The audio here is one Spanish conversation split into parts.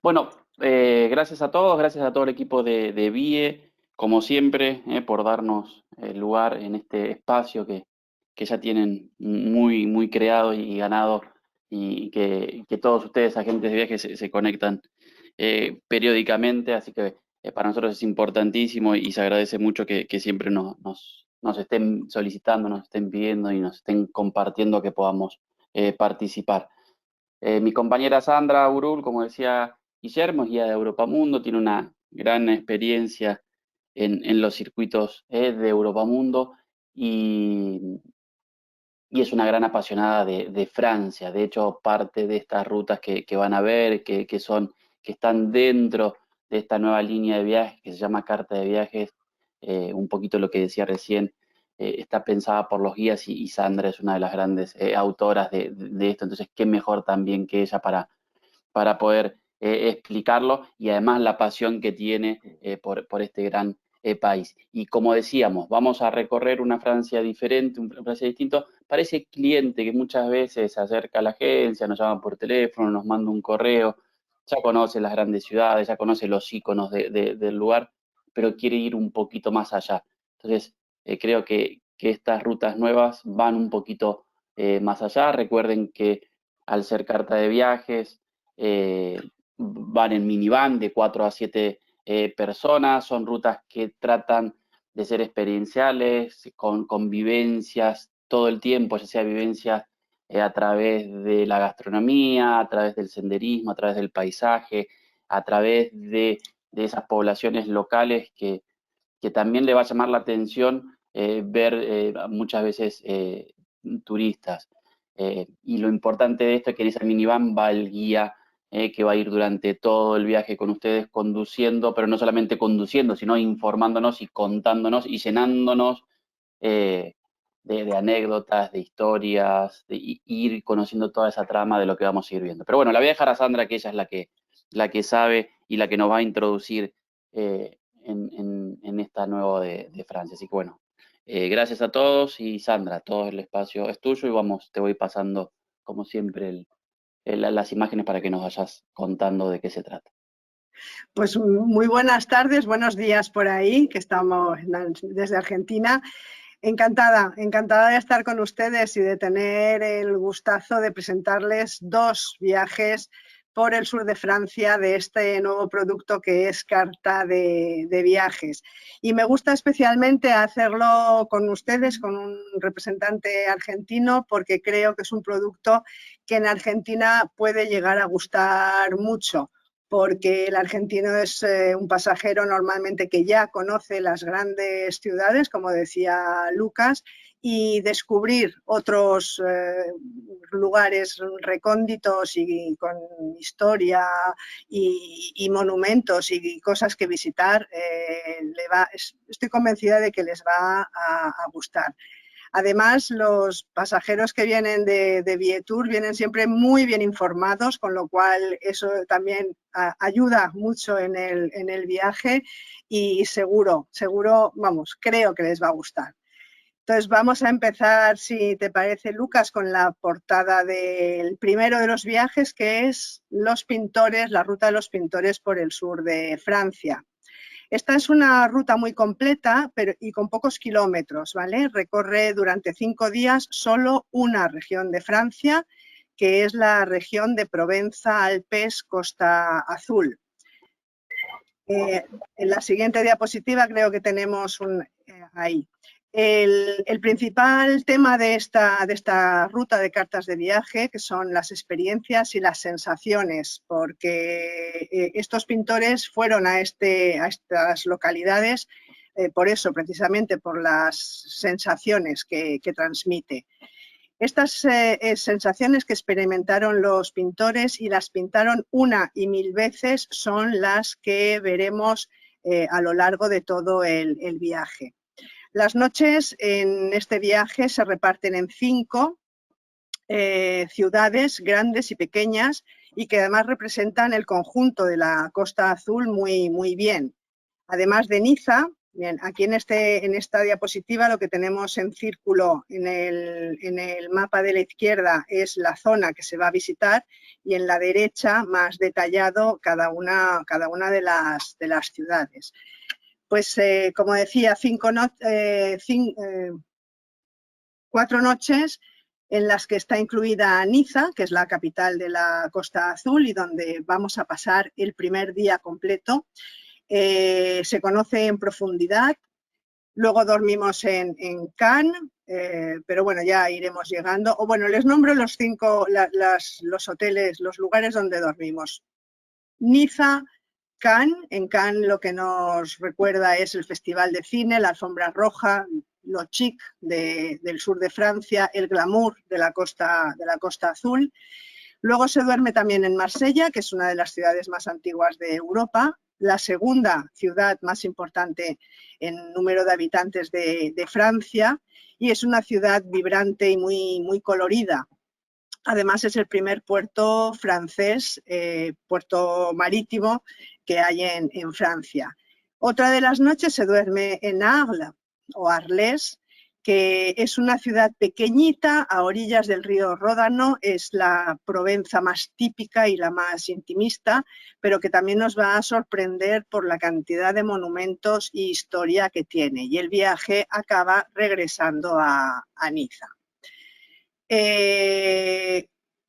Bueno, gracias a todos, gracias a todo el equipo de VIE, como siempre, por darnos el lugar en este espacio que ya tienen muy creado y ganado y que todos ustedes, agentes de viaje, se conectan periódicamente, así que para nosotros es importantísimo y se agradece mucho que siempre nos estén solicitando, nos estén pidiendo y nos estén compartiendo que podamos participar. Mi compañera Sandra Urul, como decía Guillermo, es guía de Europa Mundo, tiene una gran experiencia en los circuitos de Europa Mundo y, y es una gran apasionada de Francia. De hecho, parte de estas rutas que van a ver, que están dentro de esta nueva línea de viajes que se llama Carta de Viajes, un poquito lo que decía recién, está pensada por los guías y Sandra es una de las grandes autoras de esto. Entonces, qué mejor también que ella para poder explicarlo y además la pasión que tiene por este gran país. Y como decíamos, vamos a recorrer una Francia diferente, una Francia distinta para ese cliente que muchas veces se acerca a la agencia, nos llama por teléfono, nos manda un correo, ya conoce las grandes ciudades, ya conoce los iconos del lugar, pero quiere ir un poquito más allá. Entonces, creo que estas rutas nuevas van un poquito más allá. Recuerden que al ser carta de viajes, van en minivan de 4 a 7 personas, son rutas que tratan de ser experienciales, con vivencias todo el tiempo, ya sea vivencias a través de la gastronomía, a través del senderismo, a través del paisaje, a través de esas poblaciones locales que también le va a llamar la atención ver muchas veces turistas. Y lo importante de esto es que en esa minivan va el guía que va a ir durante todo el viaje con ustedes conduciendo, pero no solamente conduciendo, sino informándonos y contándonos y llenándonos eh, de anécdotas, de historias, ir conociendo toda esa trama de lo que vamos a ir viendo. Pero bueno, la voy a dejar a Sandra, que ella es la que sabe y la que nos va a introducir en esta nueva de Francia. Así que bueno, gracias a todos y Sandra, todo el espacio es tuyo y vamos, te voy pasando como siempre las imágenes para que nos vayas contando de qué se trata. Pues muy buenas tardes, buenos días por ahí, que estamos desde Argentina. Encantada de estar con ustedes y de tener el gustazo de presentarles dos viajes por el sur de Francia de este nuevo producto que es Carta de Viajes. Y me gusta especialmente hacerlo con ustedes, con un representante argentino, porque creo que es un producto que en Argentina puede llegar a gustar mucho, porque el argentino es un pasajero normalmente que ya conoce las grandes ciudades, como decía Lucas, y descubrir otros lugares recónditos y con historia y monumentos y cosas que visitar, estoy convencida de que les va a gustar. Además, los pasajeros que vienen de Vietour vienen siempre muy bien informados, con lo cual eso también ayuda mucho en el viaje y seguro, vamos, creo que les va a gustar. Entonces vamos a empezar, si te parece, Lucas, con la portada del primero de los viajes, que es los pintores, la ruta de los pintores por el sur de Francia. Esta es una ruta muy completa y con pocos kilómetros, ¿vale? Recorre durante 5 días solo una región de Francia, que es la región de Provenza-Alpes Costa Azul. En la siguiente diapositiva creo que tenemos ahí. El principal tema de esta ruta de cartas de viaje, que son las experiencias y las sensaciones, porque estos pintores fueron a estas localidades por eso, precisamente por las sensaciones que transmite. Estas sensaciones que experimentaron los pintores y las pintaron una y mil veces son las que veremos a lo largo de todo el viaje. Las noches en este viaje se reparten en 5 ciudades grandes y pequeñas y que además representan el conjunto de la Costa Azul muy bien. Además de Niza, Bien, aquí en esta diapositiva lo que tenemos en círculo en el mapa de la izquierda es la zona que se va a visitar y en la derecha más detallado cada una de las ciudades. Pues como decía, 4 noches en las que está incluida Niza, que es la capital de la Costa Azul y donde vamos a pasar el primer día completo. Se conoce en profundidad. Luego dormimos en Cannes, pero bueno, ya iremos llegando. O bueno, les nombro los los hoteles, los lugares donde dormimos. Niza, Cannes. En Cannes lo que nos recuerda es el Festival de Cine, la alfombra roja, lo chic del sur de Francia, el glamour de la Costa Azul. Luego se duerme también en Marsella, que es una de las ciudades más antiguas de Europa, la segunda ciudad más importante en número de habitantes de Francia, y es una ciudad vibrante y muy colorida. Además es el primer puerto francés, puerto marítimo que hay en Francia. Otra de las noches se duerme en Arles o Arles, que es una ciudad pequeñita a orillas del río Ródano, es la Provenza más típica y la más intimista, pero que también nos va a sorprender por la cantidad de monumentos y historia que tiene. Y el viaje acaba regresando a Niza.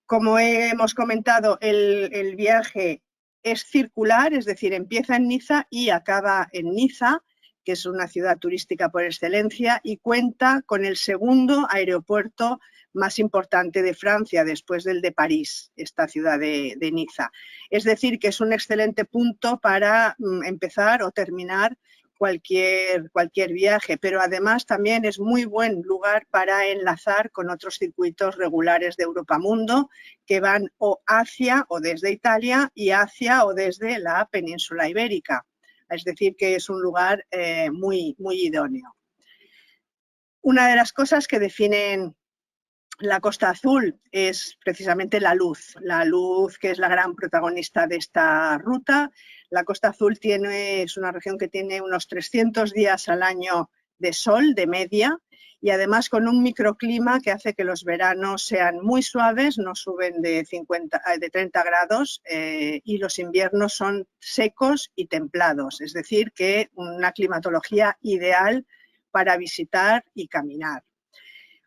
Como hemos comentado, el viaje es circular, es decir, empieza en Niza y acaba en Niza, que es una ciudad turística por excelencia y cuenta con el segundo aeropuerto más importante de Francia, después del de París, esta ciudad de Niza. Es decir, que es un excelente punto para empezar o terminar cualquier viaje, pero además también es muy buen lugar para enlazar con otros circuitos regulares de Europamundo que van o hacia o desde Italia y hacia o desde la península ibérica. Es decir, que es un lugar muy idóneo. Una de las cosas que definen la Costa Azul es precisamente la luz que es la gran protagonista de esta ruta. La Costa Azul es una región que tiene unos 300 días al año de sol, de media, y además con un microclima que hace que los veranos sean muy suaves, no suben de 30 grados, y los inviernos son secos y templados, es decir, que una climatología ideal para visitar y caminar.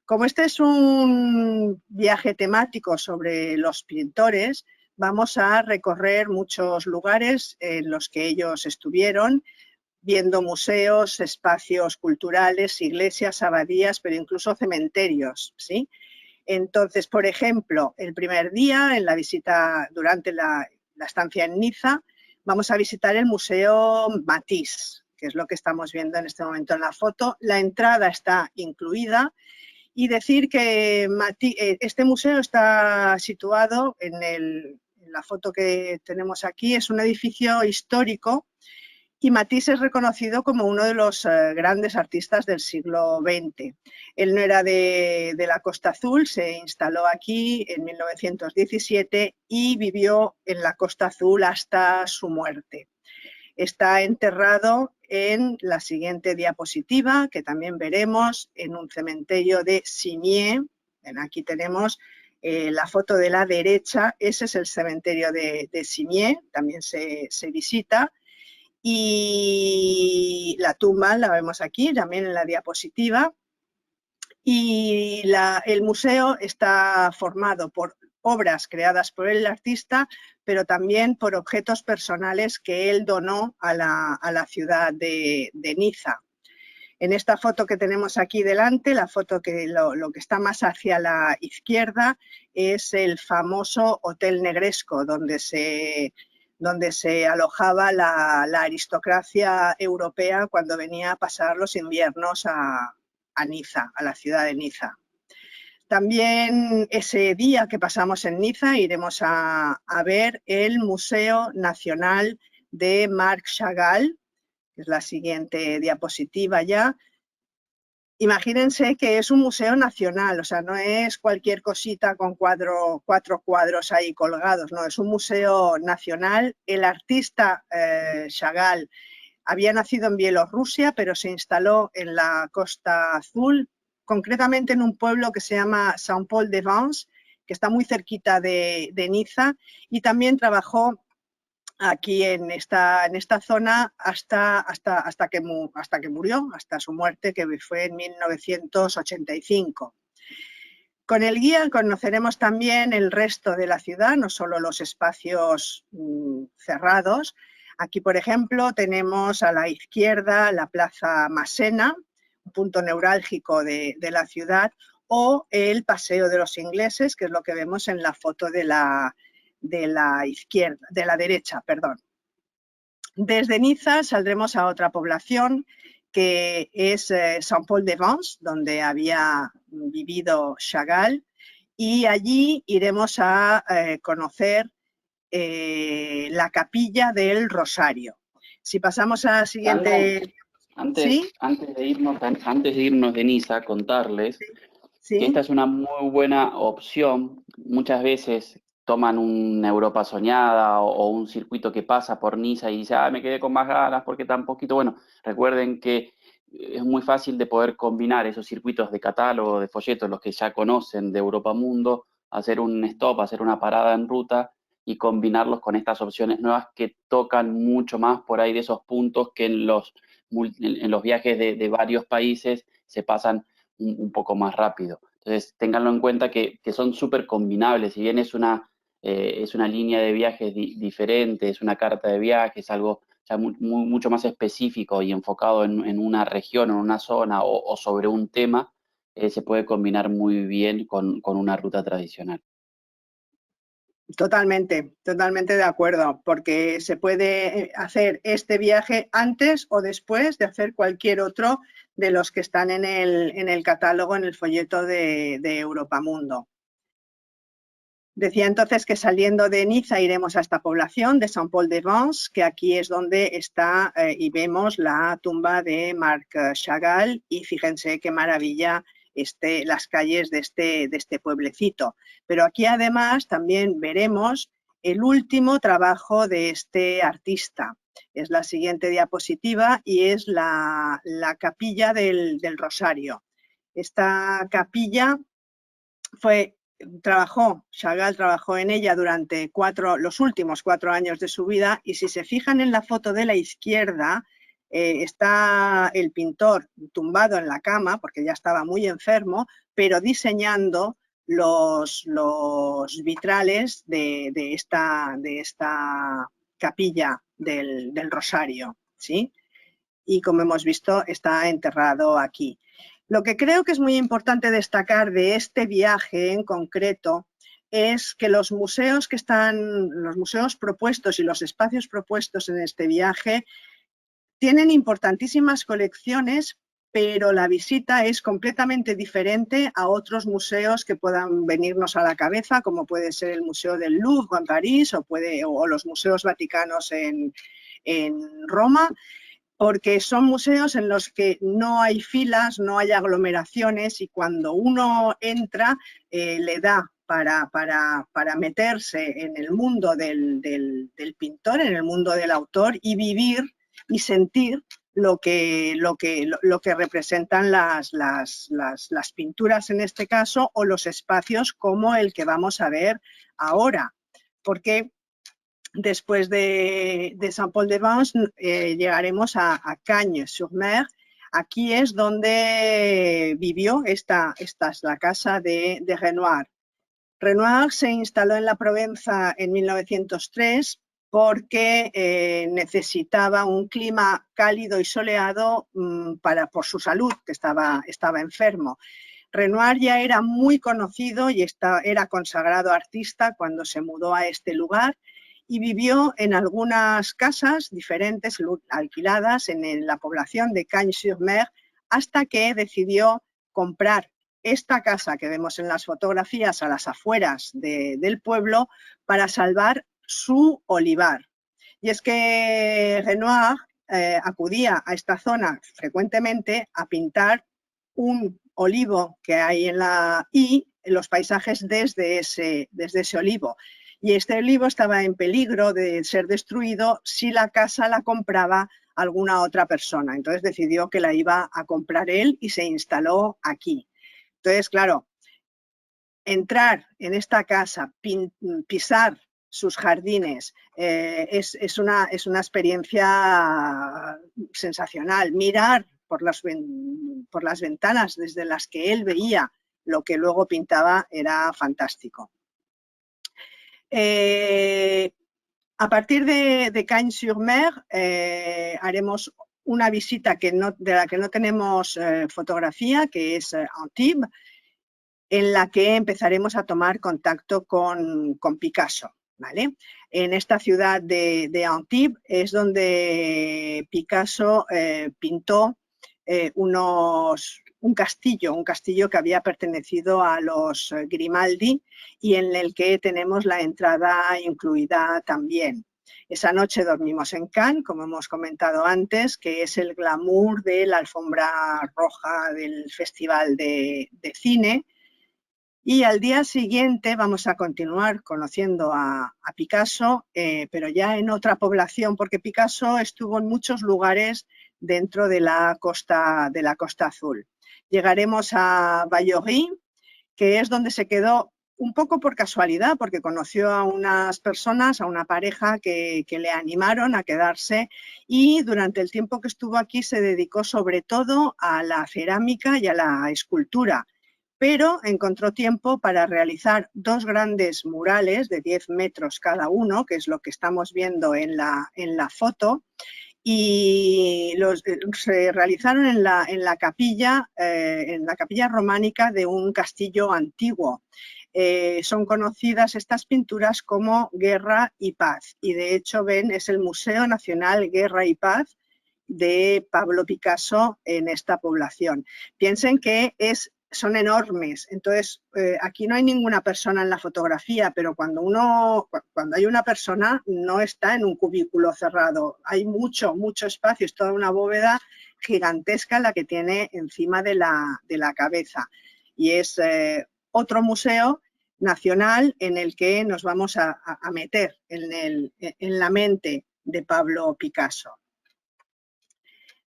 Como este es un viaje temático sobre los pintores, vamos a recorrer muchos lugares en los que ellos estuvieron, viendo museos, espacios culturales, iglesias, abadías, pero incluso cementerios, ¿sí? Entonces, por ejemplo, el primer día, en la visita durante la estancia en Niza, vamos a visitar el Museo Matisse, que es lo que estamos viendo en este momento en la foto. La entrada está incluida. Y decir que este museo está situado en la foto que tenemos aquí, es un edificio histórico y Matisse es reconocido como uno de los grandes artistas del siglo XX. Él no era de la Costa Azul, se instaló aquí en 1917 y vivió en la Costa Azul hasta su muerte. Está enterrado en la siguiente diapositiva, que también veremos, en un cementerio de Cimiez. Aquí tenemos la foto de la derecha, ese es el cementerio de Cimiez, también se visita. Y la tumba la vemos aquí, también en la diapositiva. Y el museo está formado por obras creadas por el artista, pero también por objetos personales que él donó a la ciudad de Niza. En esta foto que tenemos aquí delante, la foto que lo que está más hacia la izquierda es el famoso Hotel Negresco, donde se alojaba la aristocracia europea cuando venía a pasar los inviernos a Niza, a la ciudad de Niza. También ese día que pasamos en Niza iremos a ver el Museo Nacional de Marc Chagall, que es la siguiente diapositiva ya. Imagínense que es un museo nacional, o sea, no es cualquier cosita con 4 cuadros ahí colgados, no, es un museo nacional. El artista Chagall Había nacido en Bielorrusia, pero se instaló en la Costa Azul, concretamente en un pueblo que se llama Saint-Paul-de-Vence, que está muy cerquita de Niza, y también trabajó aquí en esta zona hasta que murió, hasta su muerte, que fue en 1985. Con el guía conoceremos también el resto de la ciudad, no solo los espacios cerrados. Aquí, por ejemplo, tenemos a la izquierda la Plaza Massena, un punto neurálgico de la ciudad, o el Paseo de los Ingleses, que es lo que vemos en la foto de la izquierda, de la derecha, perdón. Desde Niza saldremos a otra población que es Saint-Paul-de-Vence, donde había vivido Chagall, y allí iremos a conocer la Capilla del Rosario. Si pasamos a la siguiente... Antes de irnos de Niza, contarles que esta es una muy buena opción. Muchas veces toman una Europa soñada o un circuito que pasa por Niza y dicen, me quedé con más ganas porque tan poquito. Bueno, recuerden que es muy fácil de poder combinar esos circuitos de catálogo, de folletos, los que ya conocen de Europa Mundo, hacer un stop, hacer una parada en ruta y combinarlos con estas opciones nuevas que tocan mucho más por ahí de esos puntos que en los viajes de varios países se pasan un poco más rápido. Entonces, ténganlo en cuenta que son súper combinables. Si bien es una línea de viajes diferente, es una carta de viaje, es algo ya mucho más específico y enfocado en una región, en una zona o sobre un tema, se puede combinar muy bien con una ruta tradicional. Totalmente, totalmente de acuerdo, porque se puede hacer este viaje antes o después de hacer cualquier otro de los que están en el catálogo, en el folleto de Europa Mundo. Decía entonces que saliendo de Niza iremos a esta población de Saint-Paul-de-Vence, que aquí es donde está y vemos la tumba de Marc Chagall, y fíjense qué maravilla las calles de este pueblecito. Pero aquí además también veremos el último trabajo de este artista. Es la siguiente diapositiva y es la capilla del Rosario. Esta capilla Chagall trabajó en ella durante los últimos 4 años de su vida, y si se fijan en la foto de la izquierda, está el pintor tumbado en la cama, porque ya estaba muy enfermo, pero diseñando los vitrales de esta capilla del Rosario, ¿sí? Y como hemos visto, está enterrado aquí. Lo que creo que es muy importante destacar de este viaje en concreto es que los museos propuestos y los espacios propuestos en este viaje tienen importantísimas colecciones, pero la visita es completamente diferente a otros museos que puedan venirnos a la cabeza, como puede ser el Museo del Louvre en París o los museos vaticanos en Roma, porque son museos en los que no hay filas, no hay aglomeraciones, y cuando uno entra le da para meterse en el mundo del pintor, en el mundo del autor, y vivir y sentir lo que representan las pinturas en este caso, o los espacios como el que vamos a ver ahora, porque después de Saint-Paul-de-Vence llegaremos a Cagnes-sur-Mer. Aquí es donde vivió, esta es la casa de Renoir. Renoir se instaló en la Provenza en 1903 porque necesitaba un clima cálido y soleado por su salud, que estaba enfermo. Renoir ya era muy conocido y era consagrado artista cuando se mudó a este lugar, y vivió en algunas casas diferentes alquiladas en la población de Cagnes-sur-Mer, hasta que decidió comprar esta casa que vemos en las fotografías a las afueras del pueblo para salvar su olivar. Y es que Renoir acudía a esta zona frecuentemente a pintar un olivo que hay y los paisajes desde ese olivo. Y este olivo estaba en peligro de ser destruido si la casa la compraba alguna otra persona. Entonces decidió que la iba a comprar él y se instaló aquí. Entonces, claro, entrar en esta casa, pisar sus jardines, es una experiencia sensacional. Mirar por las ventanas desde las que él veía lo que luego pintaba era fantástico. A partir de Cagnes-sur-Mer haremos una visita de la que no tenemos fotografía, que es Antibes, en la que empezaremos a tomar contacto con Picasso. ¿Vale? En esta ciudad de Antibes es donde Picasso pintó un castillo que había pertenecido a los Grimaldi y en el que tenemos la entrada incluida también. Esa noche dormimos en Cannes, como hemos comentado antes, que es el glamour de la alfombra roja del Festival de Cine. Y al día siguiente vamos a continuar conociendo a Picasso, pero ya en otra población, porque Picasso estuvo en muchos lugares dentro de la Costa Azul. Llegaremos a Vallauris, que es donde se quedó un poco por casualidad, porque conoció a unas personas, a una pareja que le animaron a quedarse, y durante el tiempo que estuvo aquí se dedicó sobre todo a la cerámica y a la escultura, pero encontró tiempo para realizar dos grandes murales de 10 metros cada uno, que es lo que estamos viendo en la foto, y se realizaron en la capilla románica de un castillo antiguo. Son conocidas estas pinturas como Guerra y Paz, y de hecho ven, es el Museo Nacional Guerra y Paz de Pablo Picasso en esta población. Piensen que son enormes, entonces aquí no hay ninguna persona en la fotografía, pero cuando hay una persona no está en un cubículo cerrado, hay mucho espacio, es toda una bóveda gigantesca la que tiene encima de la cabeza, y es otro museo nacional en el que nos vamos a meter en la mente de Pablo Picasso.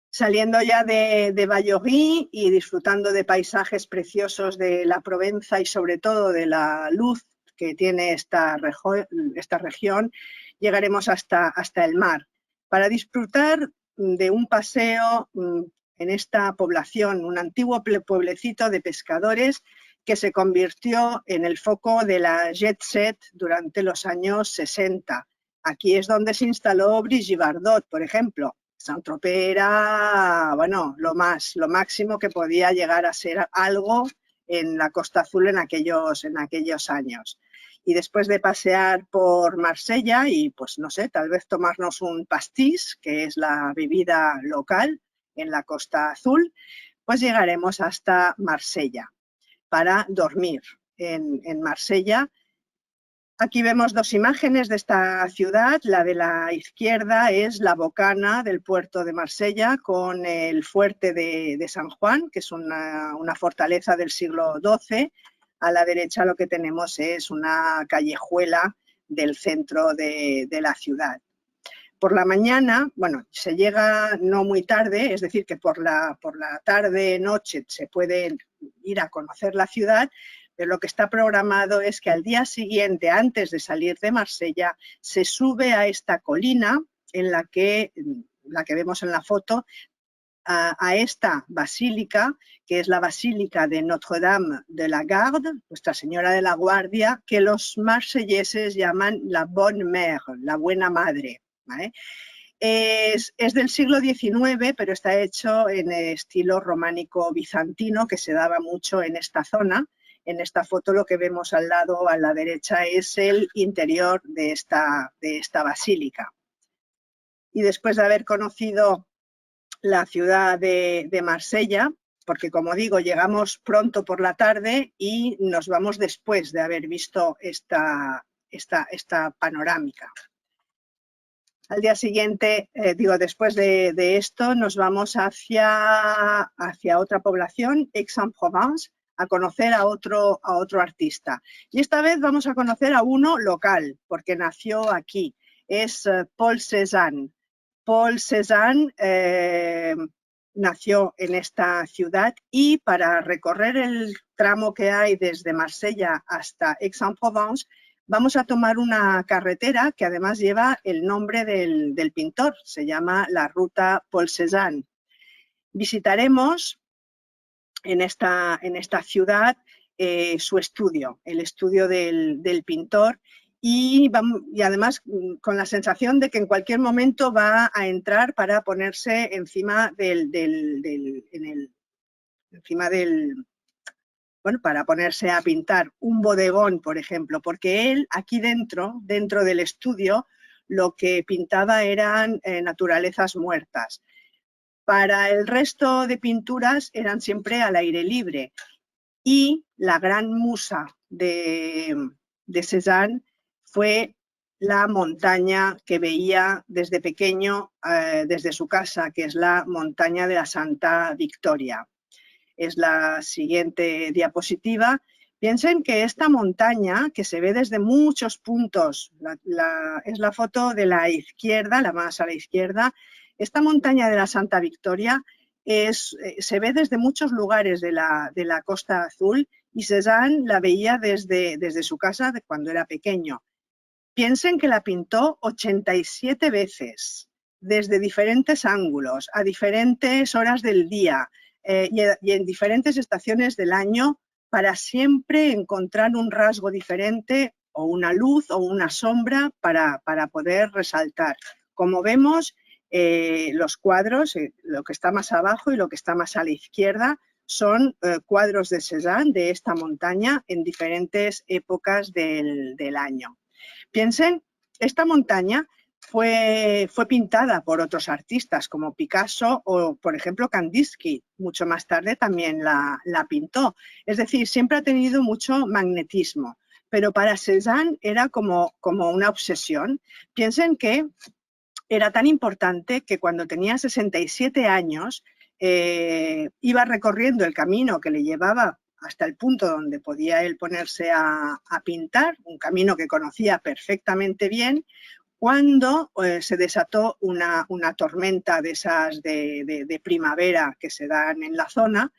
Saliendo ya de Vallauris y disfrutando de paisajes preciosos de la Provenza y sobre todo de la luz que tiene esta región, llegaremos hasta el mar para disfrutar de un paseo en esta población, un antiguo pueblecito de pescadores que se convirtió en el foco de la jet set durante los años 60. Aquí es donde se instaló Brigitte Bardot, por ejemplo. Saint-Tropez era, bueno, lo máximo que podía llegar a ser algo en la Costa Azul en aquellos años. Y después de pasear por Marsella y, pues no sé, tal vez tomarnos un pastis, que es la bebida local en la Costa Azul, pues llegaremos hasta Marsella para dormir en Marsella. Aquí vemos dos imágenes de esta ciudad. La de la izquierda es la bocana del puerto de Marsella con el fuerte de San Juan, que es una fortaleza del siglo XII. A la derecha lo que tenemos es una callejuela del centro de la ciudad. Por la mañana, bueno, se llega no muy tarde, es decir, que por la tarde-noche se puede ir a conocer la ciudad, pero lo que está programado es que al día siguiente, antes de salir de Marsella, se sube a esta colina en la que vemos en la foto, a esta basílica, que es la Basílica de Notre-Dame de la Garde, Nuestra Señora de la Guardia, que los marselleses llaman la Bonne Mère, la Buena Madre, ¿vale? Es del siglo XIX, pero está hecho en estilo románico bizantino, que se daba mucho en esta zona. En esta foto lo que vemos al lado, a la derecha, es el interior de esta basílica. Y después de haber conocido la ciudad de Marsella, porque como digo, llegamos pronto por la tarde y nos vamos después de haber visto esta panorámica. Al día siguiente, después de esto, nos vamos hacia otra población, Aix-en-Provence, a conocer a otro artista. Y esta vez vamos a conocer a uno local, porque nació aquí. Es Paul Cézanne. Paul Cézanne nació en esta ciudad y para recorrer el tramo que hay desde Marsella hasta Aix-en-Provence vamos a tomar una carretera que además lleva el nombre del pintor, se llama la Ruta Paul Cézanne. Visitaremos en esta ciudad su estudio, el estudio del pintor, y además con la sensación de que en cualquier momento va a entrar para ponerse encima para ponerse a pintar un bodegón, por ejemplo, porque él aquí dentro del estudio, lo que pintaba eran naturalezas muertas. Para el resto de pinturas eran siempre al aire libre. Y la gran musa de Cézanne fue la montaña que veía desde pequeño, desde su casa, que es la montaña de la Santa Victoria. Es la siguiente diapositiva. Piensen que esta montaña, que se ve desde muchos puntos, es la foto de la izquierda, la más a la izquierda, esta montaña de la Santa Victoria se ve desde muchos lugares de la Costa Azul y Cézanne la veía desde su casa cuando era pequeño. Piensen que la pintó 87 veces, desde diferentes ángulos, a diferentes horas del día y en diferentes estaciones del año, para siempre encontrar un rasgo diferente o una luz o una sombra para poder resaltar. Como vemos, los cuadros, lo que está más abajo y lo que está más a la izquierda, son cuadros de Cézanne, de esta montaña, en diferentes épocas del año. Piensen, esta montaña fue pintada por otros artistas como Picasso o, por ejemplo, Kandinsky. Mucho más tarde también la pintó. Es decir, siempre ha tenido mucho magnetismo, pero para Cézanne era como una obsesión. Piensen que era tan importante que cuando tenía 67 años iba recorriendo el camino que le llevaba hasta el punto donde podía él ponerse a pintar, un camino que conocía perfectamente bien, cuando se desató una tormenta de esas de primavera que se dan en la zona,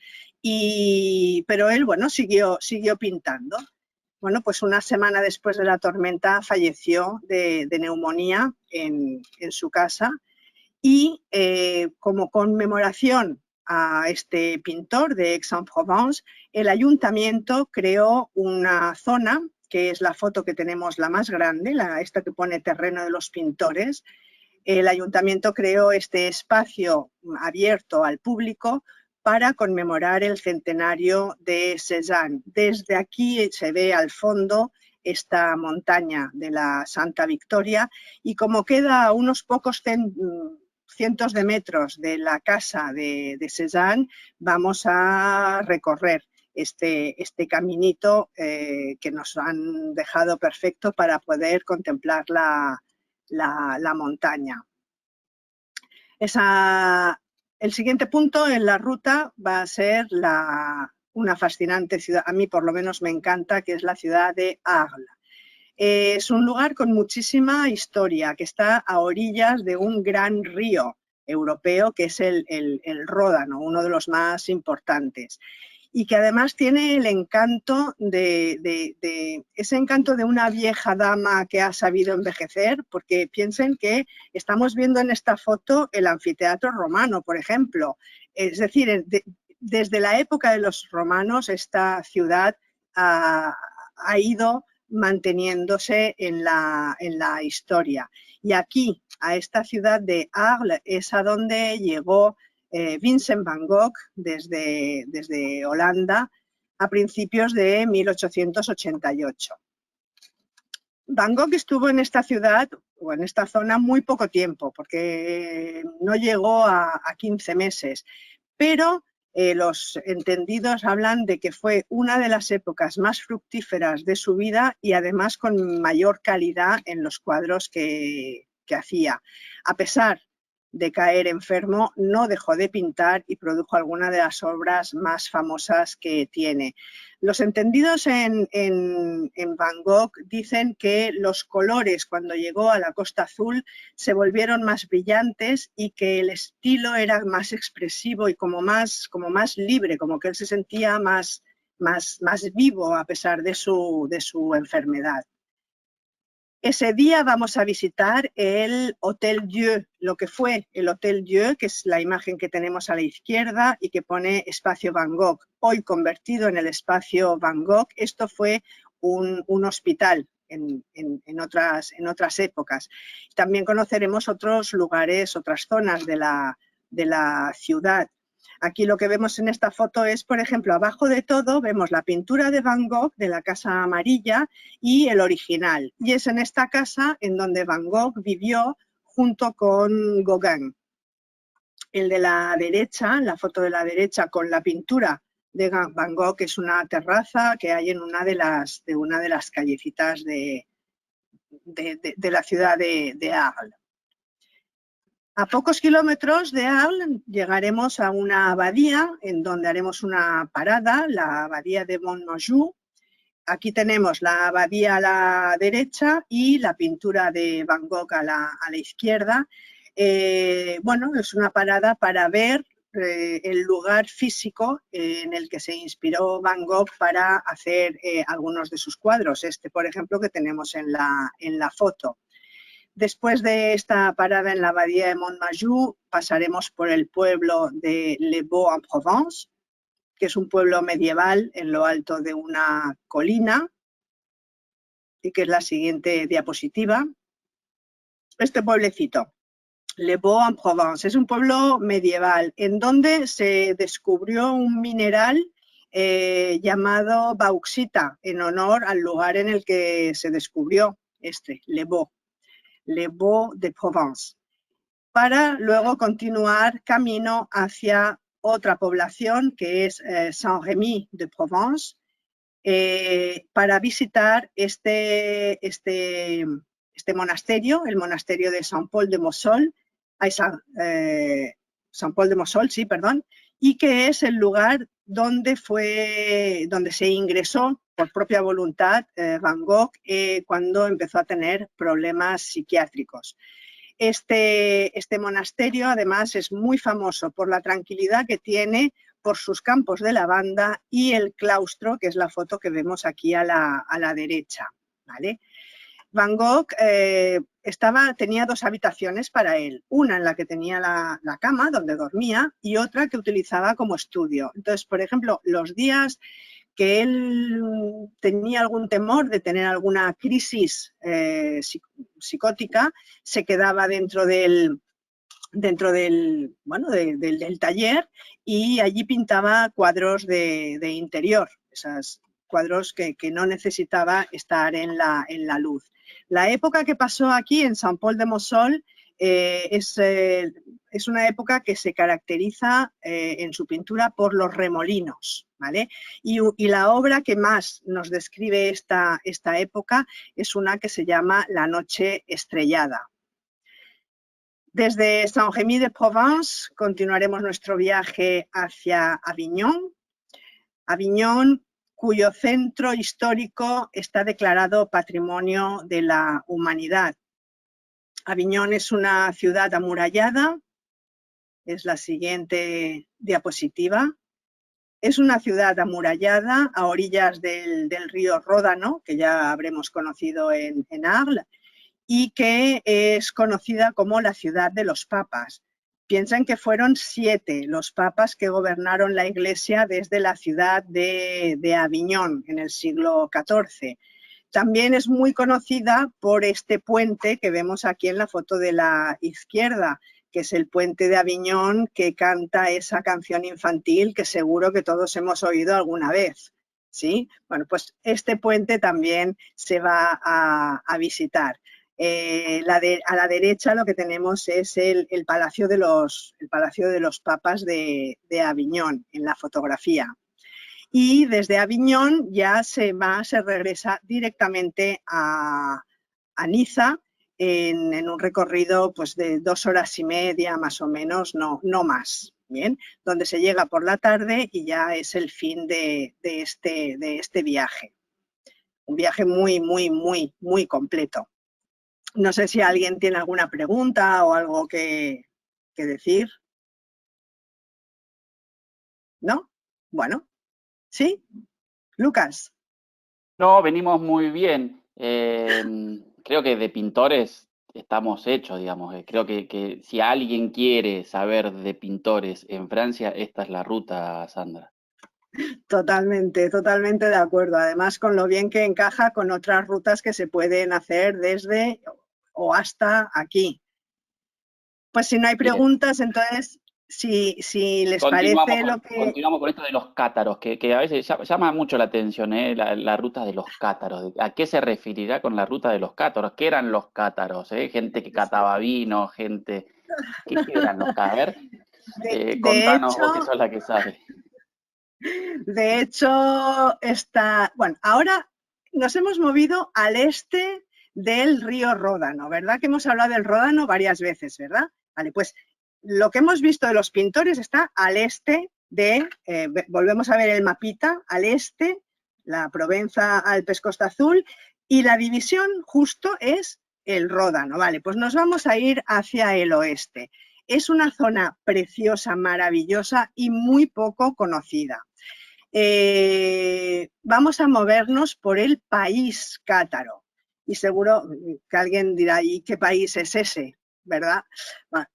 pero él, bueno, siguió pintando. Bueno, pues una semana después de la tormenta falleció de neumonía en su casa y como conmemoración a este pintor de Aix-en-Provence, el ayuntamiento creó una zona, que es la foto que tenemos la más grande, esta que pone Terreno de los Pintores. El ayuntamiento creó este espacio abierto al público para conmemorar el centenario de Cézanne. Desde aquí se ve al fondo esta montaña de la Santa Victoria y como queda a unos pocos cientos de metros de la casa de Cézanne, vamos a recorrer este caminito que nos han dejado perfecto para poder contemplar la montaña. El siguiente punto en la ruta va a ser una fascinante ciudad, a mí por lo menos me encanta, que es la ciudad de Arles. Es un lugar con muchísima historia, que está a orillas de un gran río europeo, que es el Ródano, uno de los más importantes. Y que además tiene el encanto ese encanto de una vieja dama que ha sabido envejecer, porque piensen que estamos viendo en esta foto el anfiteatro romano, por ejemplo. Es decir, desde la época de los romanos esta ciudad ha ido manteniéndose en la historia. Y aquí, a esta ciudad de Arles, es a donde llegó Vincent van Gogh desde Holanda a principios de 1888. Van Gogh estuvo en esta ciudad o en esta zona muy poco tiempo, porque no llegó a 15 meses, pero los entendidos hablan de que fue una de las épocas más fructíferas de su vida y además con mayor calidad en los cuadros que hacía. A pesar de caer enfermo, no dejó de pintar y produjo algunas de las obras más famosas que tiene. Los entendidos en Van Gogh dicen que los colores cuando llegó a la Costa Azul se volvieron más brillantes y que el estilo era más expresivo y como más libre, como que él se sentía más vivo a pesar de su enfermedad. Ese día vamos a visitar el Hotel Dieu, lo que fue el Hotel Dieu, que es la imagen que tenemos a la izquierda y que pone Espacio Van Gogh, hoy convertido en el Espacio Van Gogh. Esto fue un hospital en otras épocas. También conoceremos otros lugares, otras zonas de la ciudad. Aquí lo que vemos en esta foto es, por ejemplo, abajo de todo vemos la pintura de Van Gogh de la Casa Amarilla y el original. Y es en esta casa en donde Van Gogh vivió junto con Gauguin. El de la derecha, la foto de la derecha con la pintura de Van Gogh, es una terraza que hay en una de las callecitas de la ciudad de Arles. A pocos kilómetros de Arles llegaremos a una abadía en donde haremos una parada, la abadía de Montmajou. Aquí tenemos la abadía a la derecha y la pintura de Van Gogh a la izquierda. Bueno, es una parada para ver el lugar físico en el que se inspiró Van Gogh para hacer algunos de sus cuadros. Este, por ejemplo, que tenemos en la foto. Después de esta parada en la abadía de Montmajou, pasaremos por el pueblo de Les Baux-en-Provence, que es un pueblo medieval en lo alto de una colina, y que es la siguiente diapositiva. Este pueblecito, Les Baux-en-Provence, es un pueblo medieval en donde se descubrió un mineral llamado bauxita, en honor al lugar en el que se descubrió Les Baux de Provence, para luego continuar camino hacia otra población que es Saint-Rémy de Provence, para visitar este monasterio, el monasterio de Saint-Paul de Mosol, Saint-Paul de Mosol, sí, perdón, y que es el lugar donde se ingresó por propia voluntad Van Gogh cuando empezó a tener problemas psiquiátricos. Este monasterio además es muy famoso por la tranquilidad que tiene, por sus campos de lavanda y el claustro, que es la foto que vemos aquí a la derecha, ¿vale? Van Gogh tenía dos habitaciones para él, una en la que tenía la cama donde dormía y otra que utilizaba como estudio. Entonces, por ejemplo, los días que él tenía algún temor de tener alguna crisis psicótica, se quedaba dentro del taller y allí pintaba cuadros de interior, esos cuadros que no necesitaba estar en la luz. La época que pasó aquí en Saint-Paul de Mosol es una época que se caracteriza en su pintura por los remolinos, ¿vale? Y la obra que más nos describe esta época es una que se llama La noche estrellada. Desde Saint-Rémy de Provence continuaremos nuestro viaje hacia Aviñón. Aviñón, cuyo centro histórico está declarado Patrimonio de la Humanidad. Aviñón es una ciudad amurallada, es la siguiente diapositiva. Es una ciudad amurallada a orillas del río Ródano, que ya habremos conocido en Arles, y que es conocida como la ciudad de los papas. Piensen que fueron 7 los papas que gobernaron la Iglesia desde la ciudad de Aviñón en el siglo XIV. También es muy conocida por este puente que vemos aquí en la foto de la izquierda, que es el puente de Aviñón, que canta esa canción infantil que seguro que todos hemos oído alguna vez, ¿sí? Bueno, pues este puente también se va a visitar. A la derecha lo que tenemos es el Palacio de los Papas de Aviñón en la fotografía. Y desde Aviñón ya se regresa directamente a Niza, en un recorrido pues, de 2 horas y media más o menos, no más. Bien, donde se llega por la tarde y ya es el fin de este viaje. Un viaje muy, muy, muy, muy completo. No sé si alguien tiene alguna pregunta o algo que decir. ¿No? Bueno, ¿sí? Lucas. No, venimos muy bien. Creo que de pintores estamos hechos, digamos. Creo que si alguien quiere saber de pintores en Francia, esta es la ruta, Sandra. Totalmente, totalmente de acuerdo. Además, con lo bien que encaja con otras rutas que se pueden hacer desde o hasta aquí. Pues si no hay Bien. preguntas, entonces, si les parece lo que... Continuamos con esto de los cátaros, que a veces llama mucho la atención, la ruta de los cátaros. ¿A qué se referirá con la ruta de los cátaros? ¿Qué eran los cátaros? Gente que cataba vino, gente... ¿Qué eran los cátaros? A ver, De contanos vos que hecho, sos la que sabe. está... Bueno, ahora nos hemos movido al este del río Ródano, ¿verdad? Que hemos hablado del Ródano varias veces, ¿verdad? Vale, pues lo que hemos visto de los pintores está al este de, volvemos a ver el mapita, al este, la Provenza, Alpes, Costa Azul, y la división justo es el Ródano, ¿vale? Pues nos vamos a ir hacia el oeste. Es una zona preciosa, maravillosa y muy poco conocida. Vamos a movernos por el país cátaro. Y seguro que alguien dirá, ¿y qué país es ese? ¿Verdad? Bueno,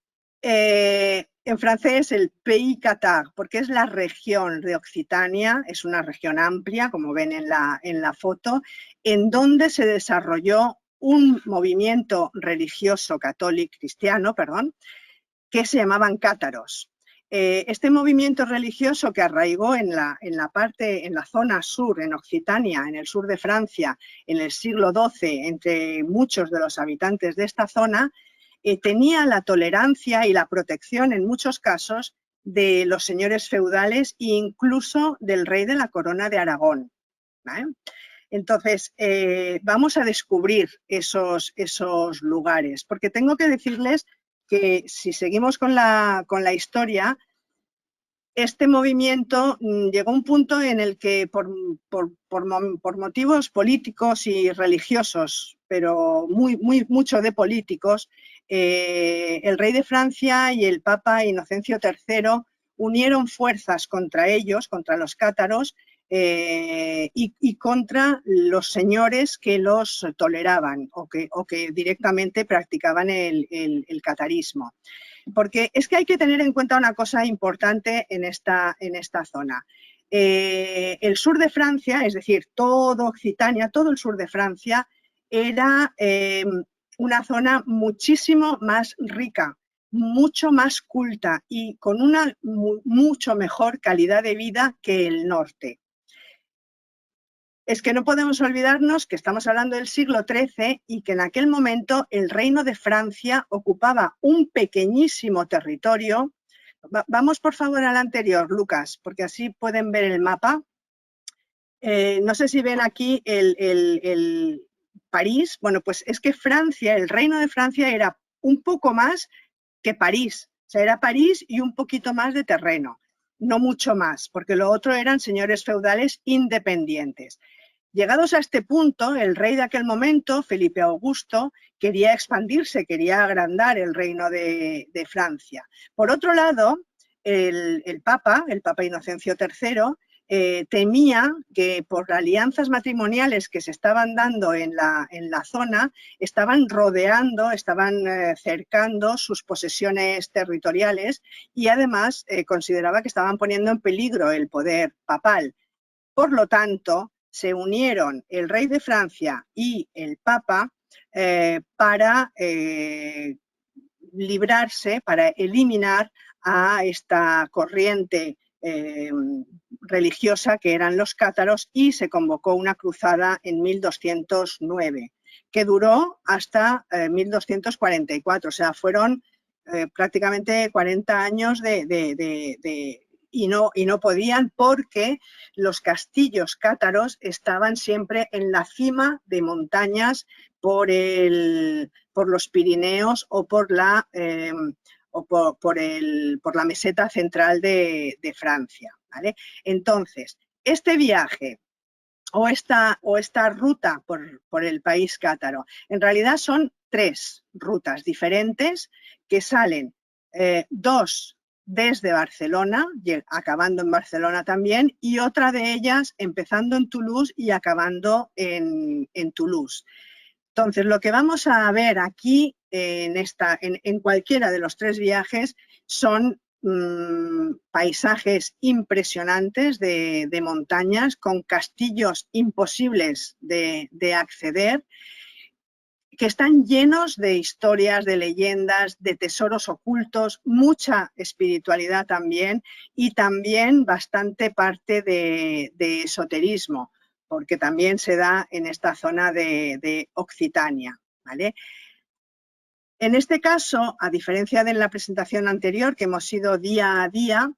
en francés el Pays Catar, porque es la región de Occitania, es una región amplia, como ven en la foto, en donde se desarrolló un movimiento religioso católico cristiano, perdón, que se llamaban cátaros. Este movimiento religioso que arraigó en la zona sur, en Occitania, en el sur de Francia, en el siglo XII, entre muchos de los habitantes de esta zona, tenía la tolerancia y la protección en muchos casos de los señores feudales e incluso del rey de la corona de Aragón, ¿vale? Entonces, vamos a descubrir esos lugares, porque tengo que decirles que si seguimos con la historia, este movimiento llegó a un punto en el que por motivos políticos y religiosos, pero mucho de políticos, el rey de Francia y el Papa Inocencio III unieron fuerzas contra ellos, contra los cátaros, y contra los señores que los toleraban o que directamente practicaban el catarismo. Porque es que hay que tener en cuenta una cosa importante en esta zona. El sur de Francia, es decir, todo Occitania, todo el sur de Francia, era una zona muchísimo más rica, mucho más culta y con una mucho mejor calidad de vida que el norte. Es que no podemos olvidarnos que estamos hablando del siglo XIII y que en aquel momento el reino de Francia ocupaba un pequeñísimo territorio. Vamos por favor al anterior, Lucas, porque así pueden ver el mapa. No sé si ven aquí el París. Bueno, pues es que Francia, el reino de Francia era un poco más que París. O sea, era París y un poquito más de terreno, no mucho más, porque lo otro eran señores feudales independientes. Llegados a este punto, el rey de aquel momento, Felipe Augusto, quería expandirse, quería agrandar el reino de Francia. Por otro lado, el Papa Inocencio III, temía que por alianzas matrimoniales que se estaban dando en la zona, estaban rodeando, estaban cercando sus posesiones territoriales y además consideraba que estaban poniendo en peligro el poder papal. Por lo tanto, se unieron el rey de Francia y el Papa para librarse, para eliminar a esta corriente religiosa que eran los cátaros, y se convocó una cruzada en 1209, que duró hasta 1244, o sea, fueron prácticamente 40 años de y no podían porque los castillos cátaros estaban siempre en la cima de montañas por los Pirineos o por la meseta central de Francia, ¿vale? Entonces, este viaje o esta ruta por el país cátaro, en realidad son 3 rutas diferentes que salen, 2 desde Barcelona, acabando en Barcelona también, y otra de ellas empezando en Toulouse y acabando en Toulouse. Entonces, lo que vamos a ver aquí en cualquiera de los 3 viajes son paisajes impresionantes de montañas con castillos imposibles de acceder, que están llenos de historias, de leyendas, de tesoros ocultos, mucha espiritualidad también y también bastante parte de esoterismo, porque también se da en esta zona de Occitania, ¿vale? En este caso, a diferencia de la presentación anterior, que hemos ido día a día,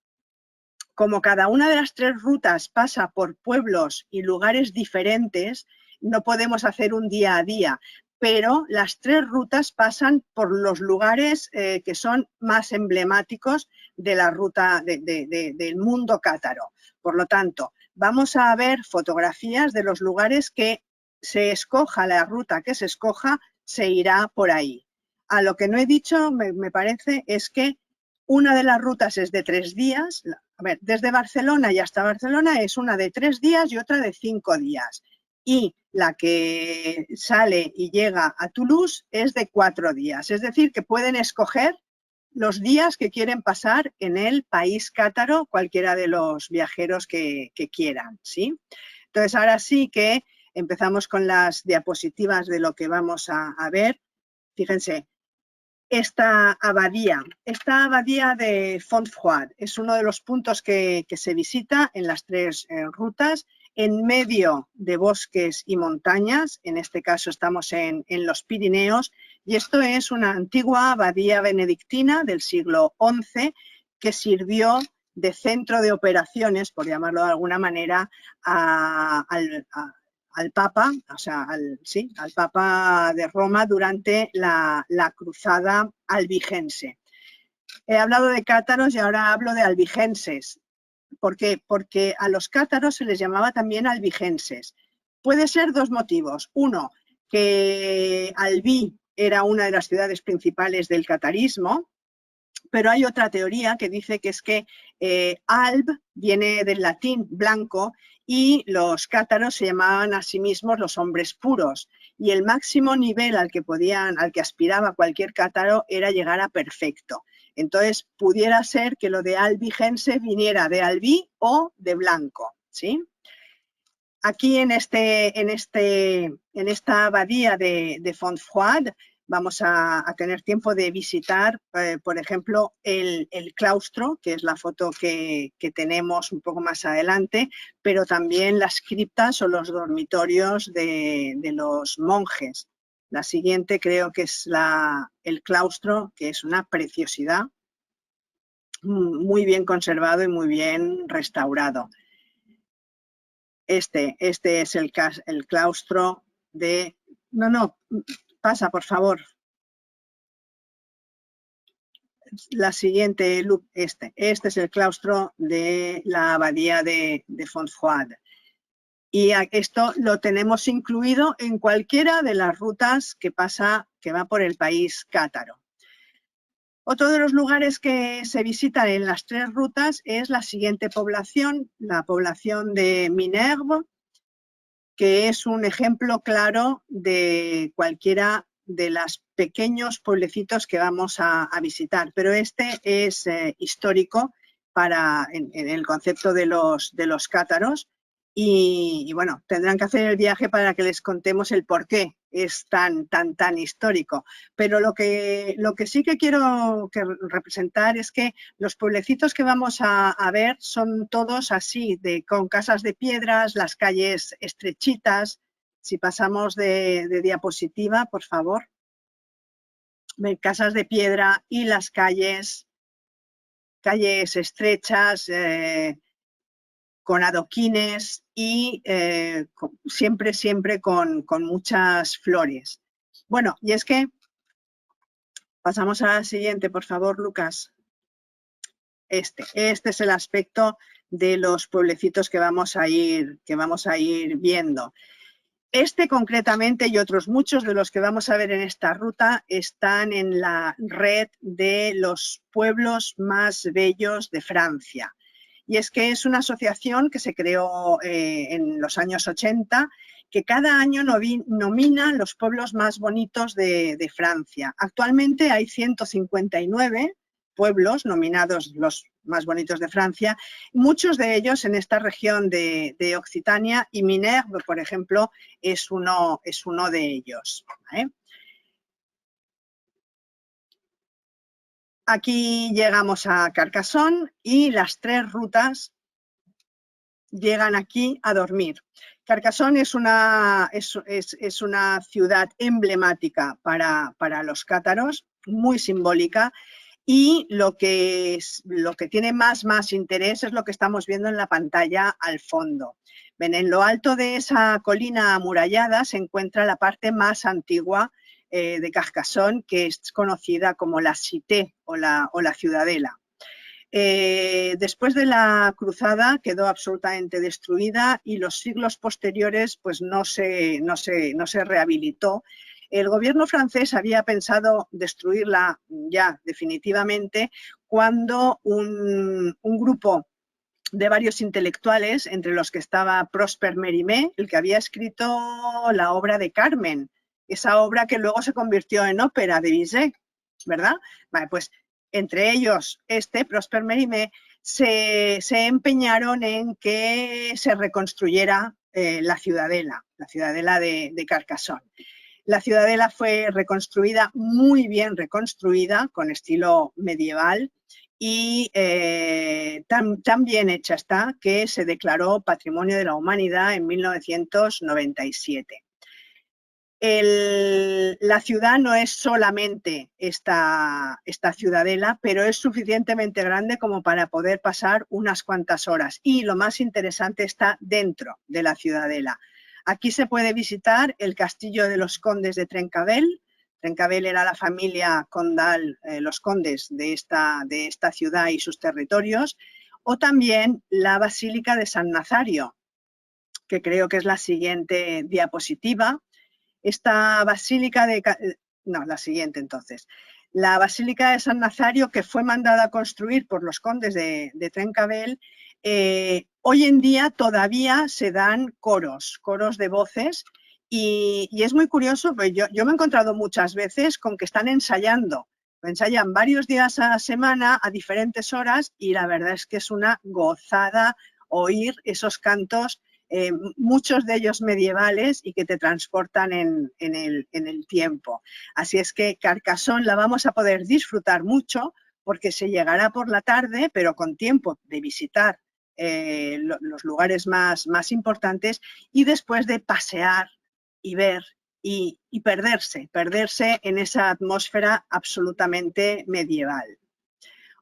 como cada una de las 3 rutas pasa por pueblos y lugares diferentes, no podemos hacer un día a día, pero las 3 rutas pasan por los lugares que son más emblemáticos de la ruta del mundo cátaro. Por lo tanto, vamos a ver fotografías de los lugares que se escoja la ruta que se escoja, se irá por ahí. A lo que no he dicho, me parece, es que una de las rutas es de 3 días. A ver, desde Barcelona y hasta Barcelona es una de 3 días y otra de 5 días. Y la que sale y llega a Toulouse es de 4 días. Es decir, que pueden escoger los días que quieren pasar en el país cátaro, cualquiera de los viajeros que quieran, ¿sí? Entonces, ahora sí que empezamos con las diapositivas de lo que vamos a ver. Fíjense. Esta abadía de Fontfroide es uno de los puntos que se visita en las 3 rutas, en medio de bosques y montañas. En este caso estamos en los Pirineos, y esto es una antigua abadía benedictina del siglo XI que sirvió de centro de operaciones, por llamarlo de alguna manera, al Papa, o sea, al Papa de Roma durante la cruzada albigense. He hablado de cátaros y ahora hablo de albigenses. ¿Por qué? Porque a los cátaros se les llamaba también albigenses. Puede ser 2 motivos. Uno, que Albi era una de las ciudades principales del catarismo, pero hay otra teoría que dice que es que alb viene del latín blanco y los cátaros se llamaban a sí mismos los hombres puros, y el máximo nivel al que aspiraba cualquier cátaro era llegar a perfecto. Entonces pudiera ser que lo de albigense viniera de albí o de blanco, ¿sí? Aquí en esta abadía de Fontfroide vamos a tener tiempo de visitar, por ejemplo, el claustro, que es la foto que tenemos un poco más adelante, pero también las criptas o los dormitorios de los monjes. La siguiente creo que es el claustro, que es una preciosidad, muy bien conservado y muy bien restaurado. Este es el claustro de... No, pasa, por favor. La siguiente, este es el claustro de la abadía de Fontfroide. Y esto lo tenemos incluido en cualquiera de las rutas que va por el país cátaro. Otro de los lugares que se visitan en las 3 rutas es la siguiente población, la población de Minerve, que es un ejemplo claro de cualquiera de los pequeños pueblecitos que vamos a visitar, pero este es histórico en el concepto de los cátaros, y bueno, tendrán que hacer el viaje para que les contemos el por qué es tan histórico. Pero lo que sí que quiero representar es que los pueblecitos que vamos a ver son todos así, con casas de piedras, las calles estrechitas. Si pasamos de diapositiva, por favor. Casas de piedra y las calles calles estrechas, con adoquines y siempre con muchas flores. Bueno, y es que pasamos a la siguiente, por favor, Lucas. Este es el aspecto de los pueblecitos que vamos a ir viendo. Este concretamente y otros muchos de los que vamos a ver en esta ruta están en la red de los pueblos más bellos de Francia. Y es que es una asociación que se creó en los años 80, que cada año nomina los pueblos más bonitos de Francia. Actualmente hay 159 pueblos nominados los más bonitos de Francia, muchos de ellos en esta región de Occitania, y Minerve, por ejemplo, es uno de ellos, ¿vale? Aquí llegamos a Carcassonne y las 3 rutas llegan aquí a dormir. Carcassonne es una ciudad emblemática para los cátaros, muy simbólica, y lo que tiene más interés es lo que estamos viendo en la pantalla al fondo. Ven, en lo alto de esa colina amurallada se encuentra la parte más antigua de Carcassonne, que es conocida como la Cité o la ciudadela. Después de la cruzada quedó absolutamente destruida y los siglos posteriores pues no se rehabilitó. El gobierno francés había pensado destruirla ya definitivamente cuando un grupo de varios intelectuales, entre los que estaba Prosper Mérimée, el que había escrito la obra de Carmen, esa obra que luego se convirtió en ópera de Bizet, ¿verdad? Vale, pues entre ellos Prosper Mérimée, se empeñaron en que se reconstruyera la ciudadela de Carcassonne. La ciudadela fue reconstruida, muy bien reconstruida, con estilo medieval, y tan bien hecha está que se declaró Patrimonio de la Humanidad en 1997. La ciudad no es solamente esta ciudadela, pero es suficientemente grande como para poder pasar unas cuantas horas. Y lo más interesante está dentro de la ciudadela. Aquí se puede visitar el castillo de los condes de Trencavel. Trencavel era la familia condal, los condes de esta ciudad y sus territorios, o también la Basílica de San Nazario, que creo que es la siguiente diapositiva. Esta basílica la siguiente entonces. La Basílica de San Nazario, que fue mandada a construir por los condes de Trencavel, hoy en día todavía se dan coros de voces, y es muy curioso, pues yo me he encontrado muchas veces con que están ensayando. Ensayan varios días a la semana a diferentes horas, y la verdad es que es una gozada oír esos cantos, muchos de ellos medievales, y que te transportan en el tiempo. Así es que Carcassonne la vamos a poder disfrutar mucho, porque se llegará por la tarde, pero con tiempo de visitar los lugares más importantes, y después de pasear y ver y perderse en esa atmósfera absolutamente medieval.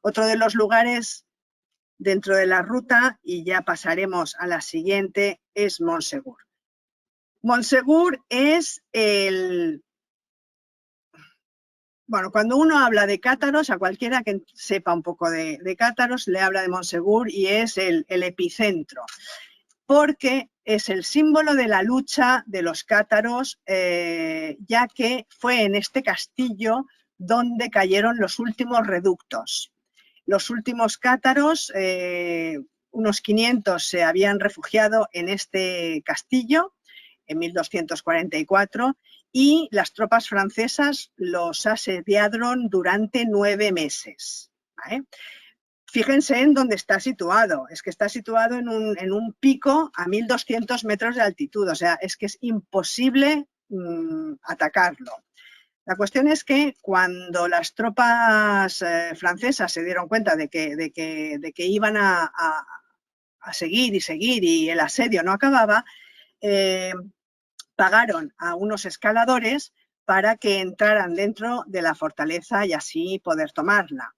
Otro de los lugares dentro de la ruta, y ya pasaremos a la siguiente, es Montsegur. Montsegur es bueno, cuando uno habla de cátaros, a cualquiera que sepa un poco de cátaros, le habla de Montsegur, y es el epicentro, porque es el símbolo de la lucha de los cátaros, ya que fue en este castillo donde cayeron los últimos reductos. Los últimos cátaros, unos 500, se habían refugiado en este castillo en 1244, y las tropas francesas los asediaron durante 9 meses. ¿Vale? Fíjense en dónde está situado. Es que está situado en un pico a 1200 metros de altitud. O sea, es que es imposible atacarlo. La cuestión es que cuando las tropas francesas se dieron cuenta de que iban a seguir y el asedio no acababa, pagaron a unos escaladores para que entraran dentro de la fortaleza y así poder tomarla.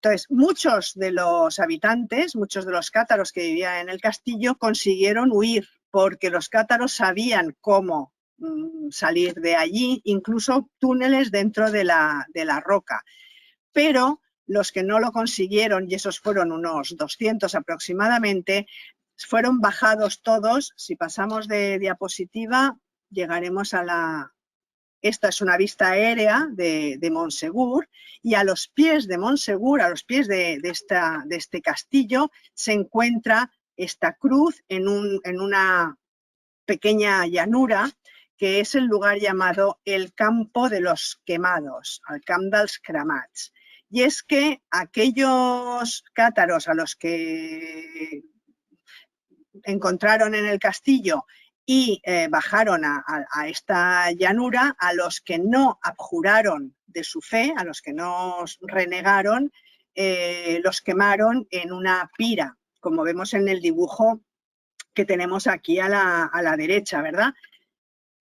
Entonces, muchos de los habitantes, muchos de los cátaros que vivían en el castillo consiguieron huir porque los cátaros sabían cómo salir de allí, incluso túneles dentro de la roca. Pero los que no lo consiguieron, y esos fueron unos 200 aproximadamente, fueron bajados todos. Si pasamos de diapositiva, llegaremos a la... Esta es una vista aérea de Montsegur, y a los pies de Montsegur, a los pies de este castillo, se encuentra esta cruz en una pequeña llanura, que es el lugar llamado el Campo de los Quemados, el Camp dels Cremats. Y es que aquellos cátaros a los que encontraron en el castillo y bajaron a esta llanura, a los que no abjuraron de su fe, a los que no renegaron, los quemaron en una pira, como vemos en el dibujo que tenemos aquí a la derecha, ¿verdad?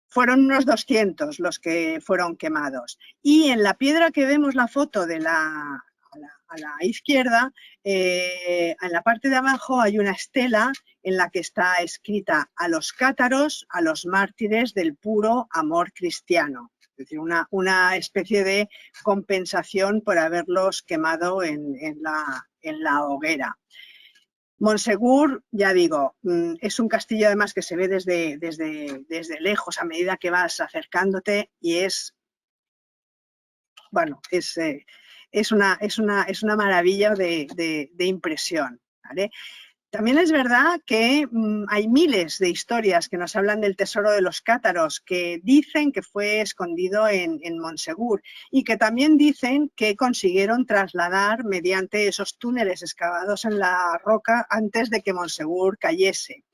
Fueron unos 200 los que fueron quemados. Y en la piedra que vemos la foto de a la izquierda, en la parte de abajo hay una estela en la que está escrita: a los cátaros, a los mártires del puro amor cristiano. Es decir, una especie de compensación por haberlos quemado en la hoguera. Montsegur, ya digo, es un castillo además que se ve desde lejos a medida que vas acercándote, y es, bueno, es una maravilla de impresión, ¿vale? También es verdad que hay miles de historias que nos hablan del tesoro de los cátaros, que dicen que fue escondido en Montsegur, y que también dicen que consiguieron trasladar mediante esos túneles excavados en la roca antes de que Montsegur cayese.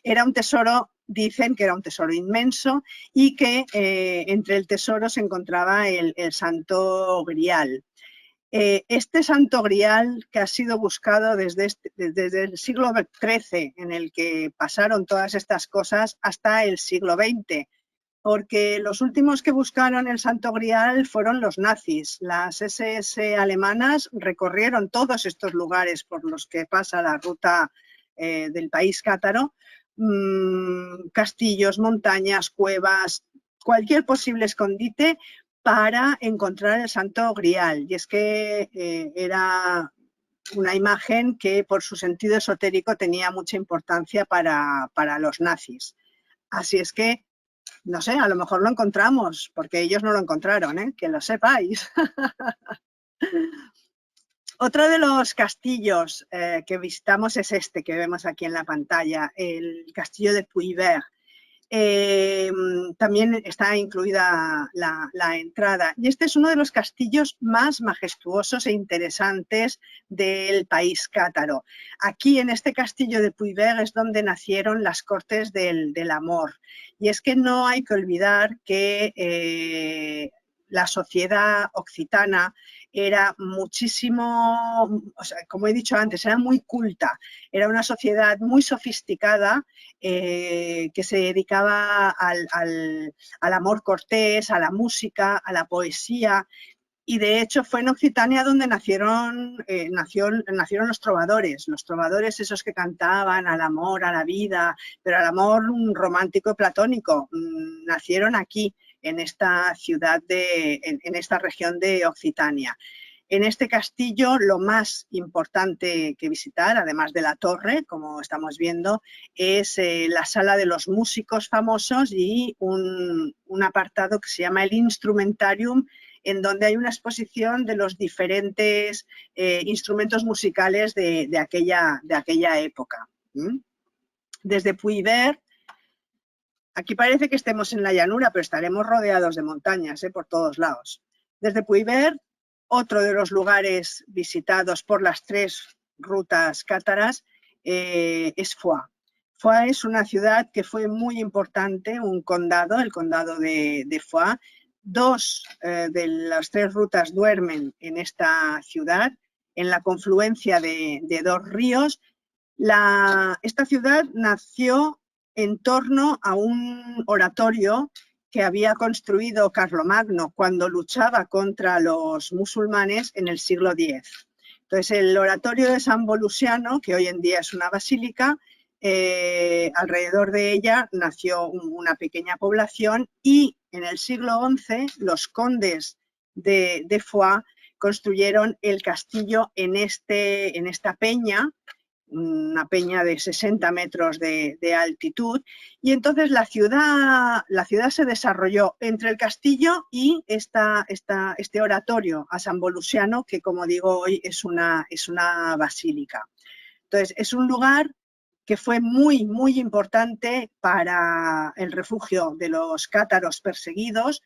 Era un tesoro, dicen que era un tesoro inmenso, y que entre el tesoro se encontraba el Santo Grial. Este Santo Grial, que ha sido buscado desde el siglo XIII, en el que pasaron todas estas cosas, hasta el siglo XX, porque los últimos que buscaron el Santo Grial fueron los nazis. Las SS alemanas recorrieron todos estos lugares por los que pasa la ruta del país cátaro, castillos, montañas, cuevas, cualquier posible escondite para encontrar el Santo Grial. Y es que era una imagen que por su sentido esotérico tenía mucha importancia para los nazis. Así es que, no sé, a lo mejor lo encontramos, porque ellos no lo encontraron, que lo sepáis. Otro de los castillos que visitamos es este que vemos aquí en la pantalla, el castillo de Puigverd. También está incluida la entrada, y este es uno de los castillos más majestuosos e interesantes del país cátaro. Aquí en este castillo de Puigverd es donde nacieron las Cortes del Amor, y es que no hay que olvidar que la sociedad occitana era muchísimo, o sea, como he dicho antes, era muy culta, era una sociedad muy sofisticada que se dedicaba al amor cortés, a la música, a la poesía, y de hecho fue en Occitania donde nacieron los trovadores esos que cantaban al amor, a la vida, pero al amor romántico y platónico, nacieron aquí, en esta ciudad, en esta región de Occitania. En este castillo lo más importante que visitar, además de la torre, como estamos viendo, es la sala de los músicos famosos y un apartado que se llama el Instrumentarium, en donde hay una exposición de los diferentes instrumentos musicales de aquella época. Desde Puigverd, aquí parece que estemos en la llanura, pero estaremos rodeados de montañas por todos lados. Desde Puigverd, otro de los lugares visitados por las tres rutas cátaras es Foix. Foix es una ciudad que fue muy importante, un condado, el condado de Foix. Dos de las tres rutas duermen en esta ciudad, en la confluencia de dos ríos. Esta ciudad nació en torno a un oratorio que había construido Carlomagno cuando luchaba contra los musulmanes en el siglo X. Entonces, el oratorio de San Volusiano, que hoy en día es una basílica, alrededor de ella nació una pequeña población y en el siglo XI los condes de Foix construyeron el castillo en esta peña, una peña de 60 metros de altitud, y entonces la ciudad se desarrolló entre el castillo y este oratorio a San Volusiano, que como digo hoy es una basílica. Entonces es un lugar que fue muy, muy importante para el refugio de los cátaros perseguidos,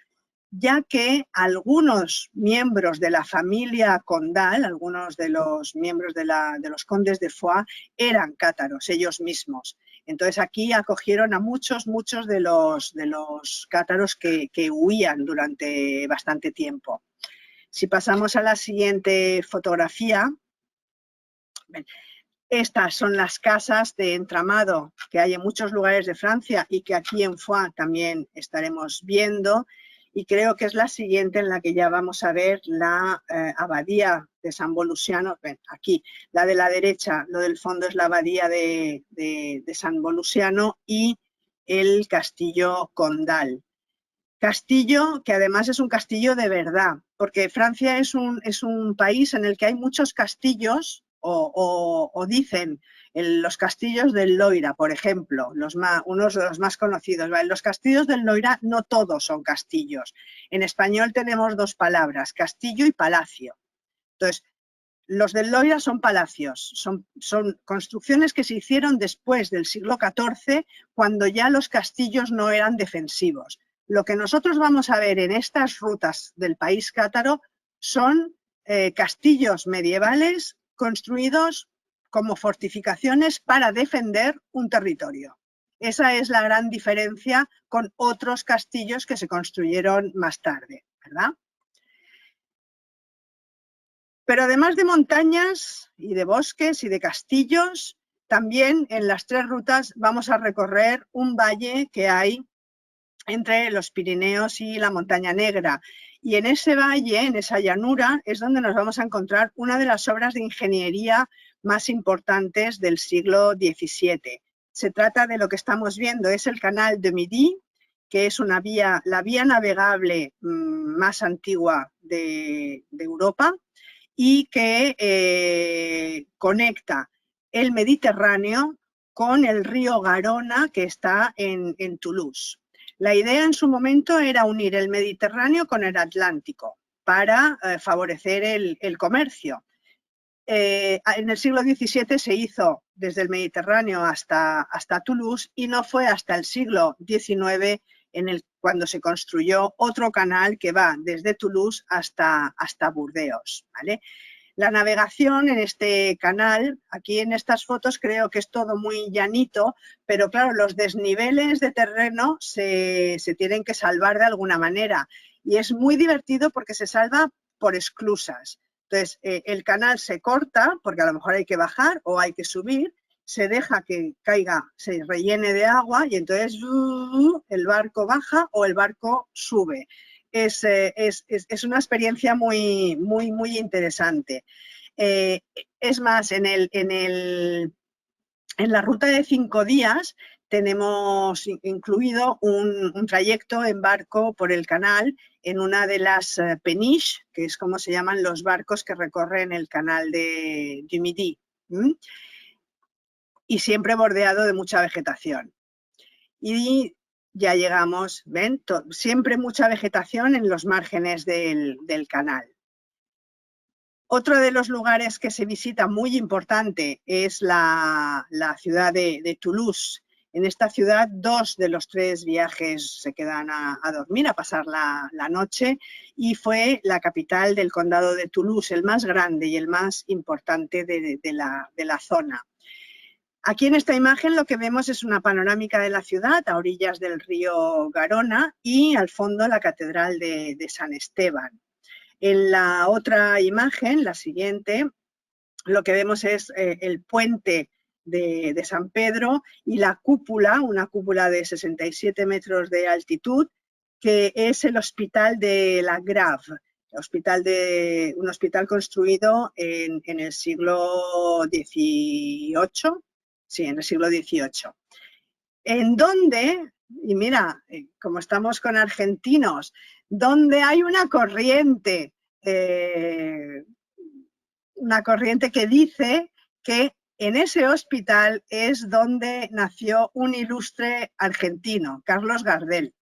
ya que algunos miembros de la familia condal, algunos de los miembros de los condes de Foix, eran cátaros ellos mismos. Entonces aquí acogieron a muchos de los cátaros que huían durante bastante tiempo. Si pasamos a la siguiente fotografía, estas son las casas de entramado que hay en muchos lugares de Francia y que aquí en Foix también estaremos viendo. Y creo que es la siguiente en la que ya vamos a ver la abadía de San Volusiano. Ven, aquí, la de la derecha, lo del fondo es la abadía de San Volusiano y el castillo condal. Castillo que además es un castillo de verdad, porque Francia es un país en el que hay muchos castillos, o dicen los castillos del Loira, por ejemplo, unos de los más conocidos. ¿Vale? Los castillos del Loira no todos son castillos. En español tenemos dos palabras, castillo y palacio. Entonces, los del Loira son palacios, son construcciones que se hicieron después del siglo XIV, cuando ya los castillos no eran defensivos. Lo que nosotros vamos a ver en estas rutas del país cátaro son castillos medievales construidos como fortificaciones para defender un territorio. Esa es la gran diferencia con otros castillos que se construyeron más tarde, ¿verdad? Pero además de montañas y de bosques y de castillos, también en las tres rutas vamos a recorrer un valle que hay entre los Pirineos y la Montaña Negra. Y en ese valle, en esa llanura, es donde nos vamos a encontrar una de las obras de ingeniería más importantes del siglo XVII. Se trata de lo que estamos viendo, es el Canal de Midi, que es la vía navegable más antigua de Europa y que conecta el Mediterráneo con el río Garona, que está en Toulouse. La idea en su momento era unir el Mediterráneo con el Atlántico para favorecer el comercio. En el siglo XVII se hizo desde el Mediterráneo hasta Toulouse y no fue hasta el siglo XIX cuando se construyó otro canal que va desde Toulouse hasta Burdeos, ¿vale? La navegación en este canal, aquí en estas fotos creo que es todo muy llanito, pero claro, los desniveles de terreno se tienen que salvar de alguna manera y es muy divertido porque se salva por esclusas. Entonces, el canal se corta porque a lo mejor hay que bajar o hay que subir, se deja que caiga, se rellene de agua y entonces el barco baja o el barco sube. Es una experiencia muy, muy, muy interesante. Es más, en la ruta de 5 días tenemos incluido un trayecto en barco por el canal en una de las peniches, que es como se llaman los barcos que recorren el canal du Midi, y siempre bordeado de mucha vegetación. Y ya llegamos, ¿ven? Siempre mucha vegetación en los márgenes del canal. Otro de los lugares que se visita muy importante es la ciudad de Toulouse. En esta ciudad 2 de los 3 viajes se quedan a dormir, a pasar la noche, y fue la capital del condado de Toulouse, el más grande y el más importante de la zona. Aquí en esta imagen lo que vemos es una panorámica de la ciudad a orillas del río Garona y al fondo la catedral de San Esteban. En la otra imagen, la siguiente, lo que vemos es el puente de San Pedro y la cúpula, una cúpula de 67 metros de altitud, que es el hospital de la Grave. un hospital construido en el siglo XVIII, sí, en el siglo XVIII, en donde, y mira, como estamos con argentinos, donde hay una corriente que dice que en ese hospital es donde nació un ilustre argentino, Carlos Gardel.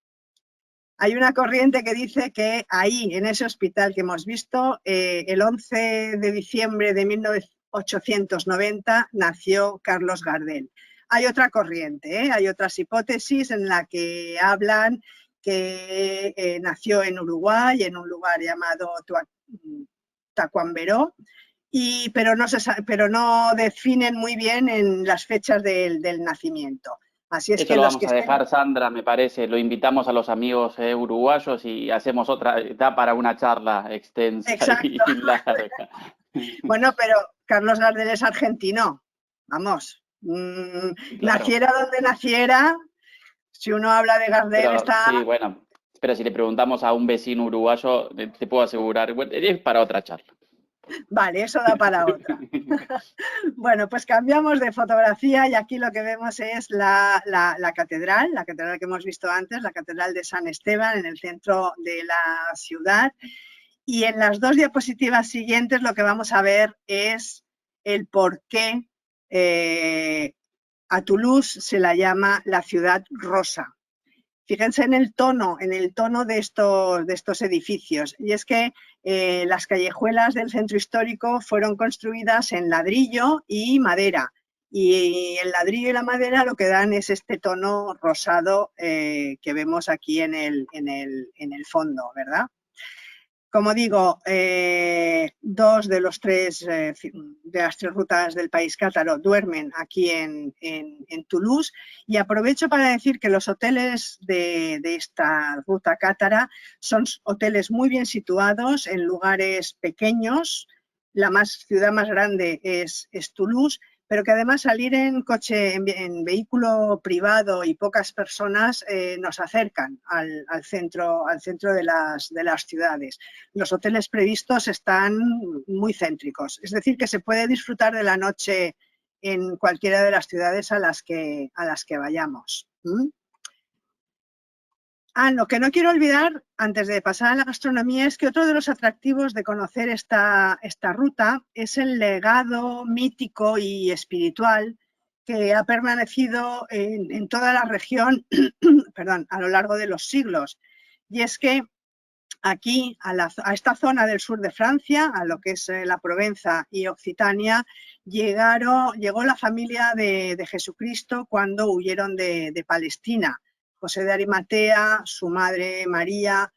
Hay una corriente que dice que ahí, en ese hospital que hemos visto, el 11 de diciembre de 1890 nació Carlos Gardel. Hay otra corriente, hay otras hipótesis en la que hablan que nació en Uruguay, en un lugar llamado Tacuamberó, pero no definen muy bien en las fechas del nacimiento. Así es Eso que lo los que vamos a estén... dejar, Sandra, me parece. Lo invitamos a los amigos uruguayos y hacemos da para una charla extensa y Exacto. larga. Bueno, pero Carlos Gardel es argentino. Vamos, Claro, naciera donde naciera, si uno habla de Gardel pero está... sí, bueno, pero si le preguntamos a un vecino uruguayo, te puedo asegurar, bueno, es para otra charla. Vale, eso da para otra. Bueno, pues cambiamos de fotografía y aquí lo que vemos es la catedral que hemos visto antes, la Catedral de San Esteban en el centro de la ciudad. Y en las dos diapositivas siguientes lo que vamos a ver es el por qué a Toulouse se la llama la ciudad rosa. Fíjense en el tono de estos edificios. Y es que las callejuelas del centro histórico fueron construidas en ladrillo y madera. Y el ladrillo y la madera lo que dan es este tono rosado que vemos aquí en el fondo, ¿verdad? Como digo, dos de las tres rutas del país cátaro duermen aquí en Toulouse, y aprovecho para decir que los hoteles de esta ruta cátara son hoteles muy bien situados en lugares pequeños. La ciudad más grande es Toulouse, pero que además salir en coche, en vehículo privado y pocas personas nos acercan al centro de las ciudades. Los hoteles previstos están muy céntricos, es decir, que se puede disfrutar de la noche en cualquiera de las ciudades a las que vayamos. Lo que no quiero olvidar, antes de pasar a la gastronomía, es que otro de los atractivos de conocer esta ruta es el legado mítico y espiritual que ha permanecido en toda la región perdón, a lo largo de los siglos. Y es que aquí, a esta zona del sur de Francia, a lo que es la Provenza y Occitania, llegó la familia de Jesucristo cuando huyeron de Palestina. José de Arimatea, su madre María,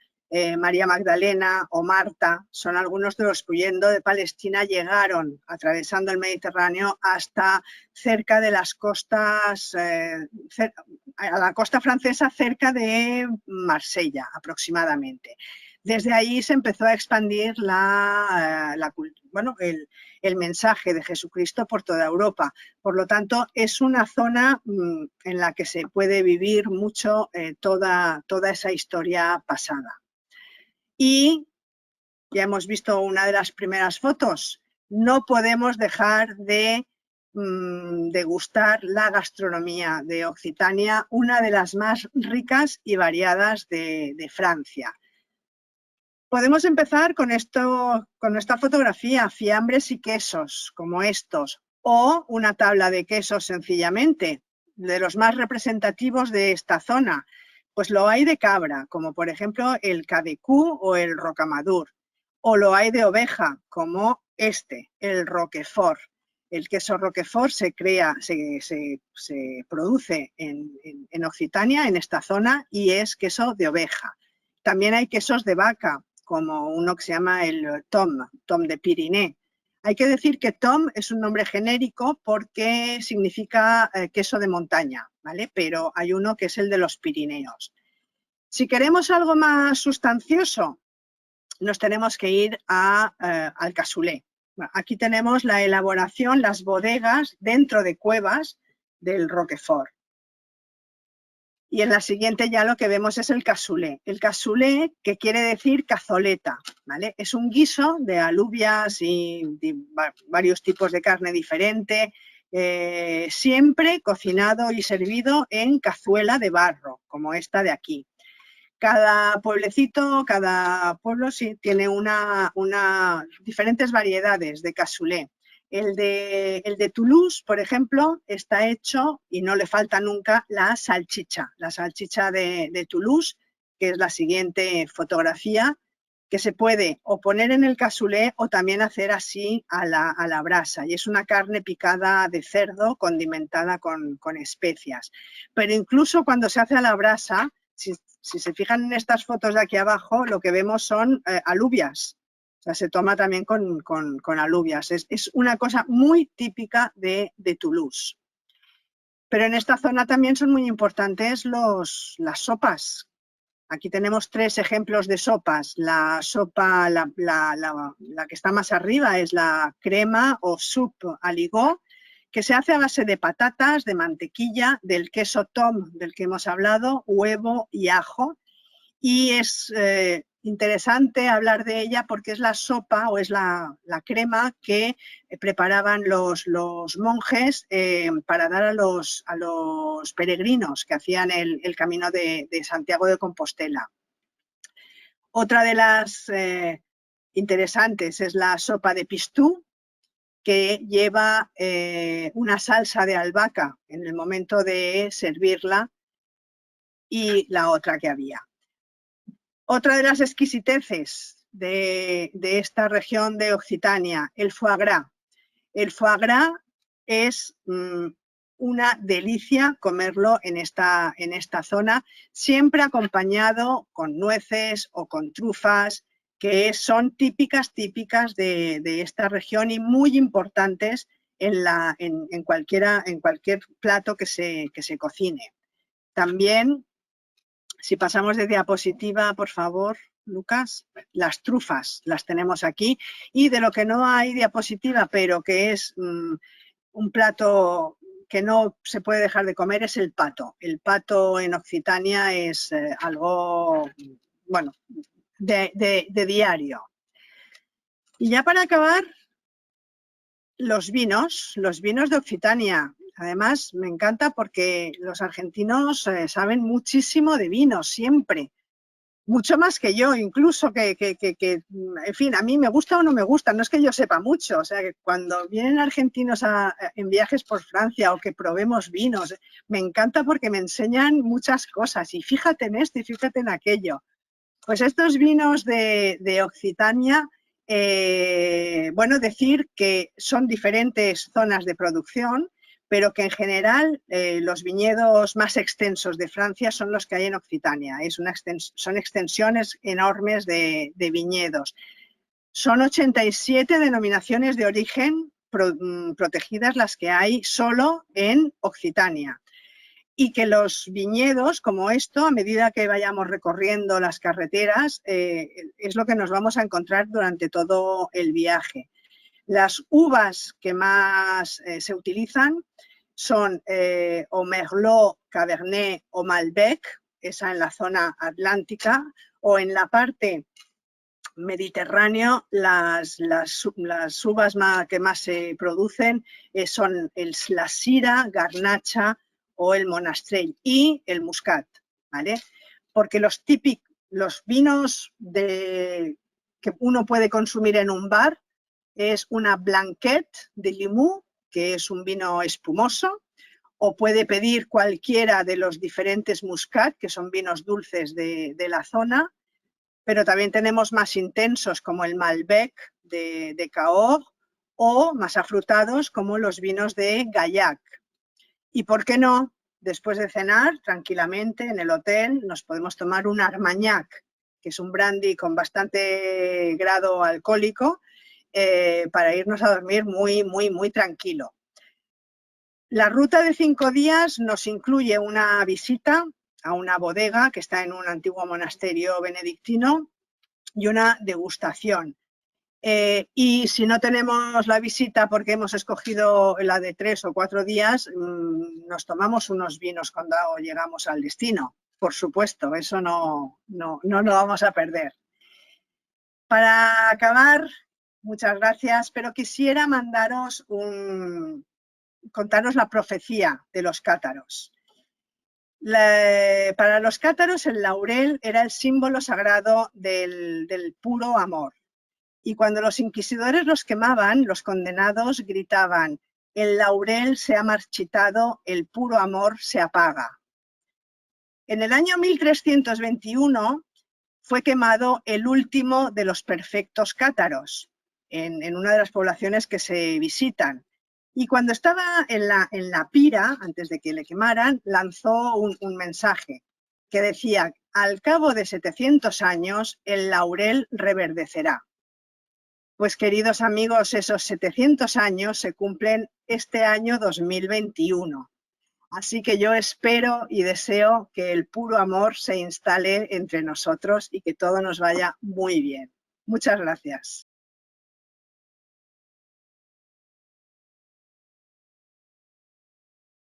María Magdalena o Marta, son algunos de los que huyendo de Palestina llegaron atravesando el Mediterráneo hasta cerca de las costas, a la costa francesa, cerca de Marsella aproximadamente. Desde ahí se empezó a expandir el mensaje de Jesucristo por toda Europa. Por lo tanto, es una zona en la que se puede vivir mucho toda esa historia pasada. Y ya hemos visto una de las primeras fotos. No podemos dejar de degustar la gastronomía de Occitania, una de las más ricas y variadas de Francia. Podemos empezar con esta fotografía, fiambres y quesos, como estos, o una tabla de quesos sencillamente, de los más representativos de esta zona. Pues lo hay de cabra, como por ejemplo el Cadecú o el Rocamadour, o lo hay de oveja, como el Roquefort. El queso Roquefort se produce en Occitania, en esta zona, y es queso de oveja. También hay quesos de vaca, como uno que se llama el Tom de Pyrénées. Hay que decir que Tom es un nombre genérico porque significa queso de montaña, ¿vale? Pero hay uno que es el de los Pirineos. Si queremos algo más sustancioso, nos tenemos que ir al cassoulet. Bueno, aquí tenemos la elaboración, las bodegas dentro de cuevas del Roquefort. Y en la siguiente ya lo que vemos es el cassoulet. El cassoulet, que quiere decir cazoleta, ¿vale? Es un guiso de alubias y de varios tipos de carne diferente, siempre cocinado y servido en cazuela de barro, como esta de aquí. Cada pueblecito, cada pueblo sí tiene diferentes variedades de cassoulet. El de Toulouse, por ejemplo, está hecho, y no le falta nunca, la salchicha de Toulouse, que es la siguiente fotografía, que se puede o poner en el cassoulet o también hacer así a la brasa. Y es una carne picada de cerdo condimentada con especias. Pero incluso cuando se hace a la brasa, si se fijan en estas fotos de aquí abajo, lo que vemos son alubias. O sea, se toma también con alubias. Es una cosa muy típica de Toulouse. Pero en esta zona también son muy importantes las sopas. Aquí tenemos 3 ejemplos de sopas. La sopa, la que está más arriba, es la crema o soupe aligot, que se hace a base de patatas, de mantequilla, del queso tom del que hemos hablado, huevo y ajo. Y es interesante hablar de ella porque es la sopa o es la crema que preparaban los monjes para dar a los peregrinos que hacían el camino de Santiago de Compostela. Otra de las interesantes es la sopa de pistú, que lleva una salsa de albahaca en el momento de servirla, y la otra que había. Otra de las exquisiteces de esta región de Occitania, el foie gras. El foie gras es una delicia comerlo en esta zona, siempre acompañado con nueces o con trufas, que son típicas de esta región y muy importantes en cualquier plato que se cocine. También, si pasamos de diapositiva, por favor, Lucas, las trufas las tenemos aquí. Y de lo que no hay diapositiva, pero que es un plato que no se puede dejar de comer, es el pato. El pato en Occitania es algo, bueno, de diario. Y ya para acabar, los vinos de Occitania. Además, me encanta porque los argentinos saben muchísimo de vinos, siempre. Mucho más que yo, incluso que, en fin, a mí me gusta o no me gusta, no es que yo sepa mucho. O sea, que cuando vienen argentinos en viajes por Francia o que probemos vinos, me encanta porque me enseñan muchas cosas. Y fíjate en esto y fíjate en aquello. Pues estos vinos de Occitania, bueno, decir que son diferentes zonas de producción, pero que en general los viñedos más extensos de Francia son los que hay en Occitania. Son extensiones enormes de viñedos. Son 87 denominaciones de origen protegidas las que hay solo en Occitania. Y que los viñedos como esto, a medida que vayamos recorriendo las carreteras, es lo que nos vamos a encontrar durante todo el viaje. Las uvas que más se utilizan son o Merlot, Cabernet o Malbec, esa en la zona atlántica, o en la parte mediterránea las uvas que más se producen son la Syrah, Garnacha o el Monastrell y el Muscat, ¿vale? Porque los vinos que uno puede consumir en un bar es una Blanquette de Limoux, que es un vino espumoso, o puede pedir cualquiera de los diferentes Muscat, que son vinos dulces de la zona, pero también tenemos más intensos como el Malbec de Cahors o más afrutados como los vinos de Gaillac. Y por qué no, después de cenar, tranquilamente en el hotel, nos podemos tomar un Armagnac, que es un brandy con bastante grado alcohólico, para irnos a dormir muy, muy, muy tranquilo. La ruta de 5 días nos incluye una visita a una bodega que está en un antiguo monasterio benedictino y una degustación. Y si no tenemos la visita porque hemos escogido la de 3 o 4 días, nos tomamos unos vinos cuando llegamos al destino. Por supuesto, eso no lo vamos a perder. Para acabar, muchas gracias, pero quisiera contaros la profecía de los cátaros. Para los cátaros el laurel era el símbolo sagrado del puro amor. Y cuando los inquisidores los quemaban, los condenados gritaban: el laurel se ha marchitado, el puro amor se apaga. En el año 1321 fue quemado el último de los perfectos cátaros en una de las poblaciones que se visitan. Y cuando estaba en la pira, antes de que le quemaran, lanzó un mensaje que decía: al cabo de 700 años el laurel reverdecerá. Pues queridos amigos, esos 700 años se cumplen este año 2021. Así que yo espero y deseo que el puro amor se instale entre nosotros y que todo nos vaya muy bien. Muchas gracias.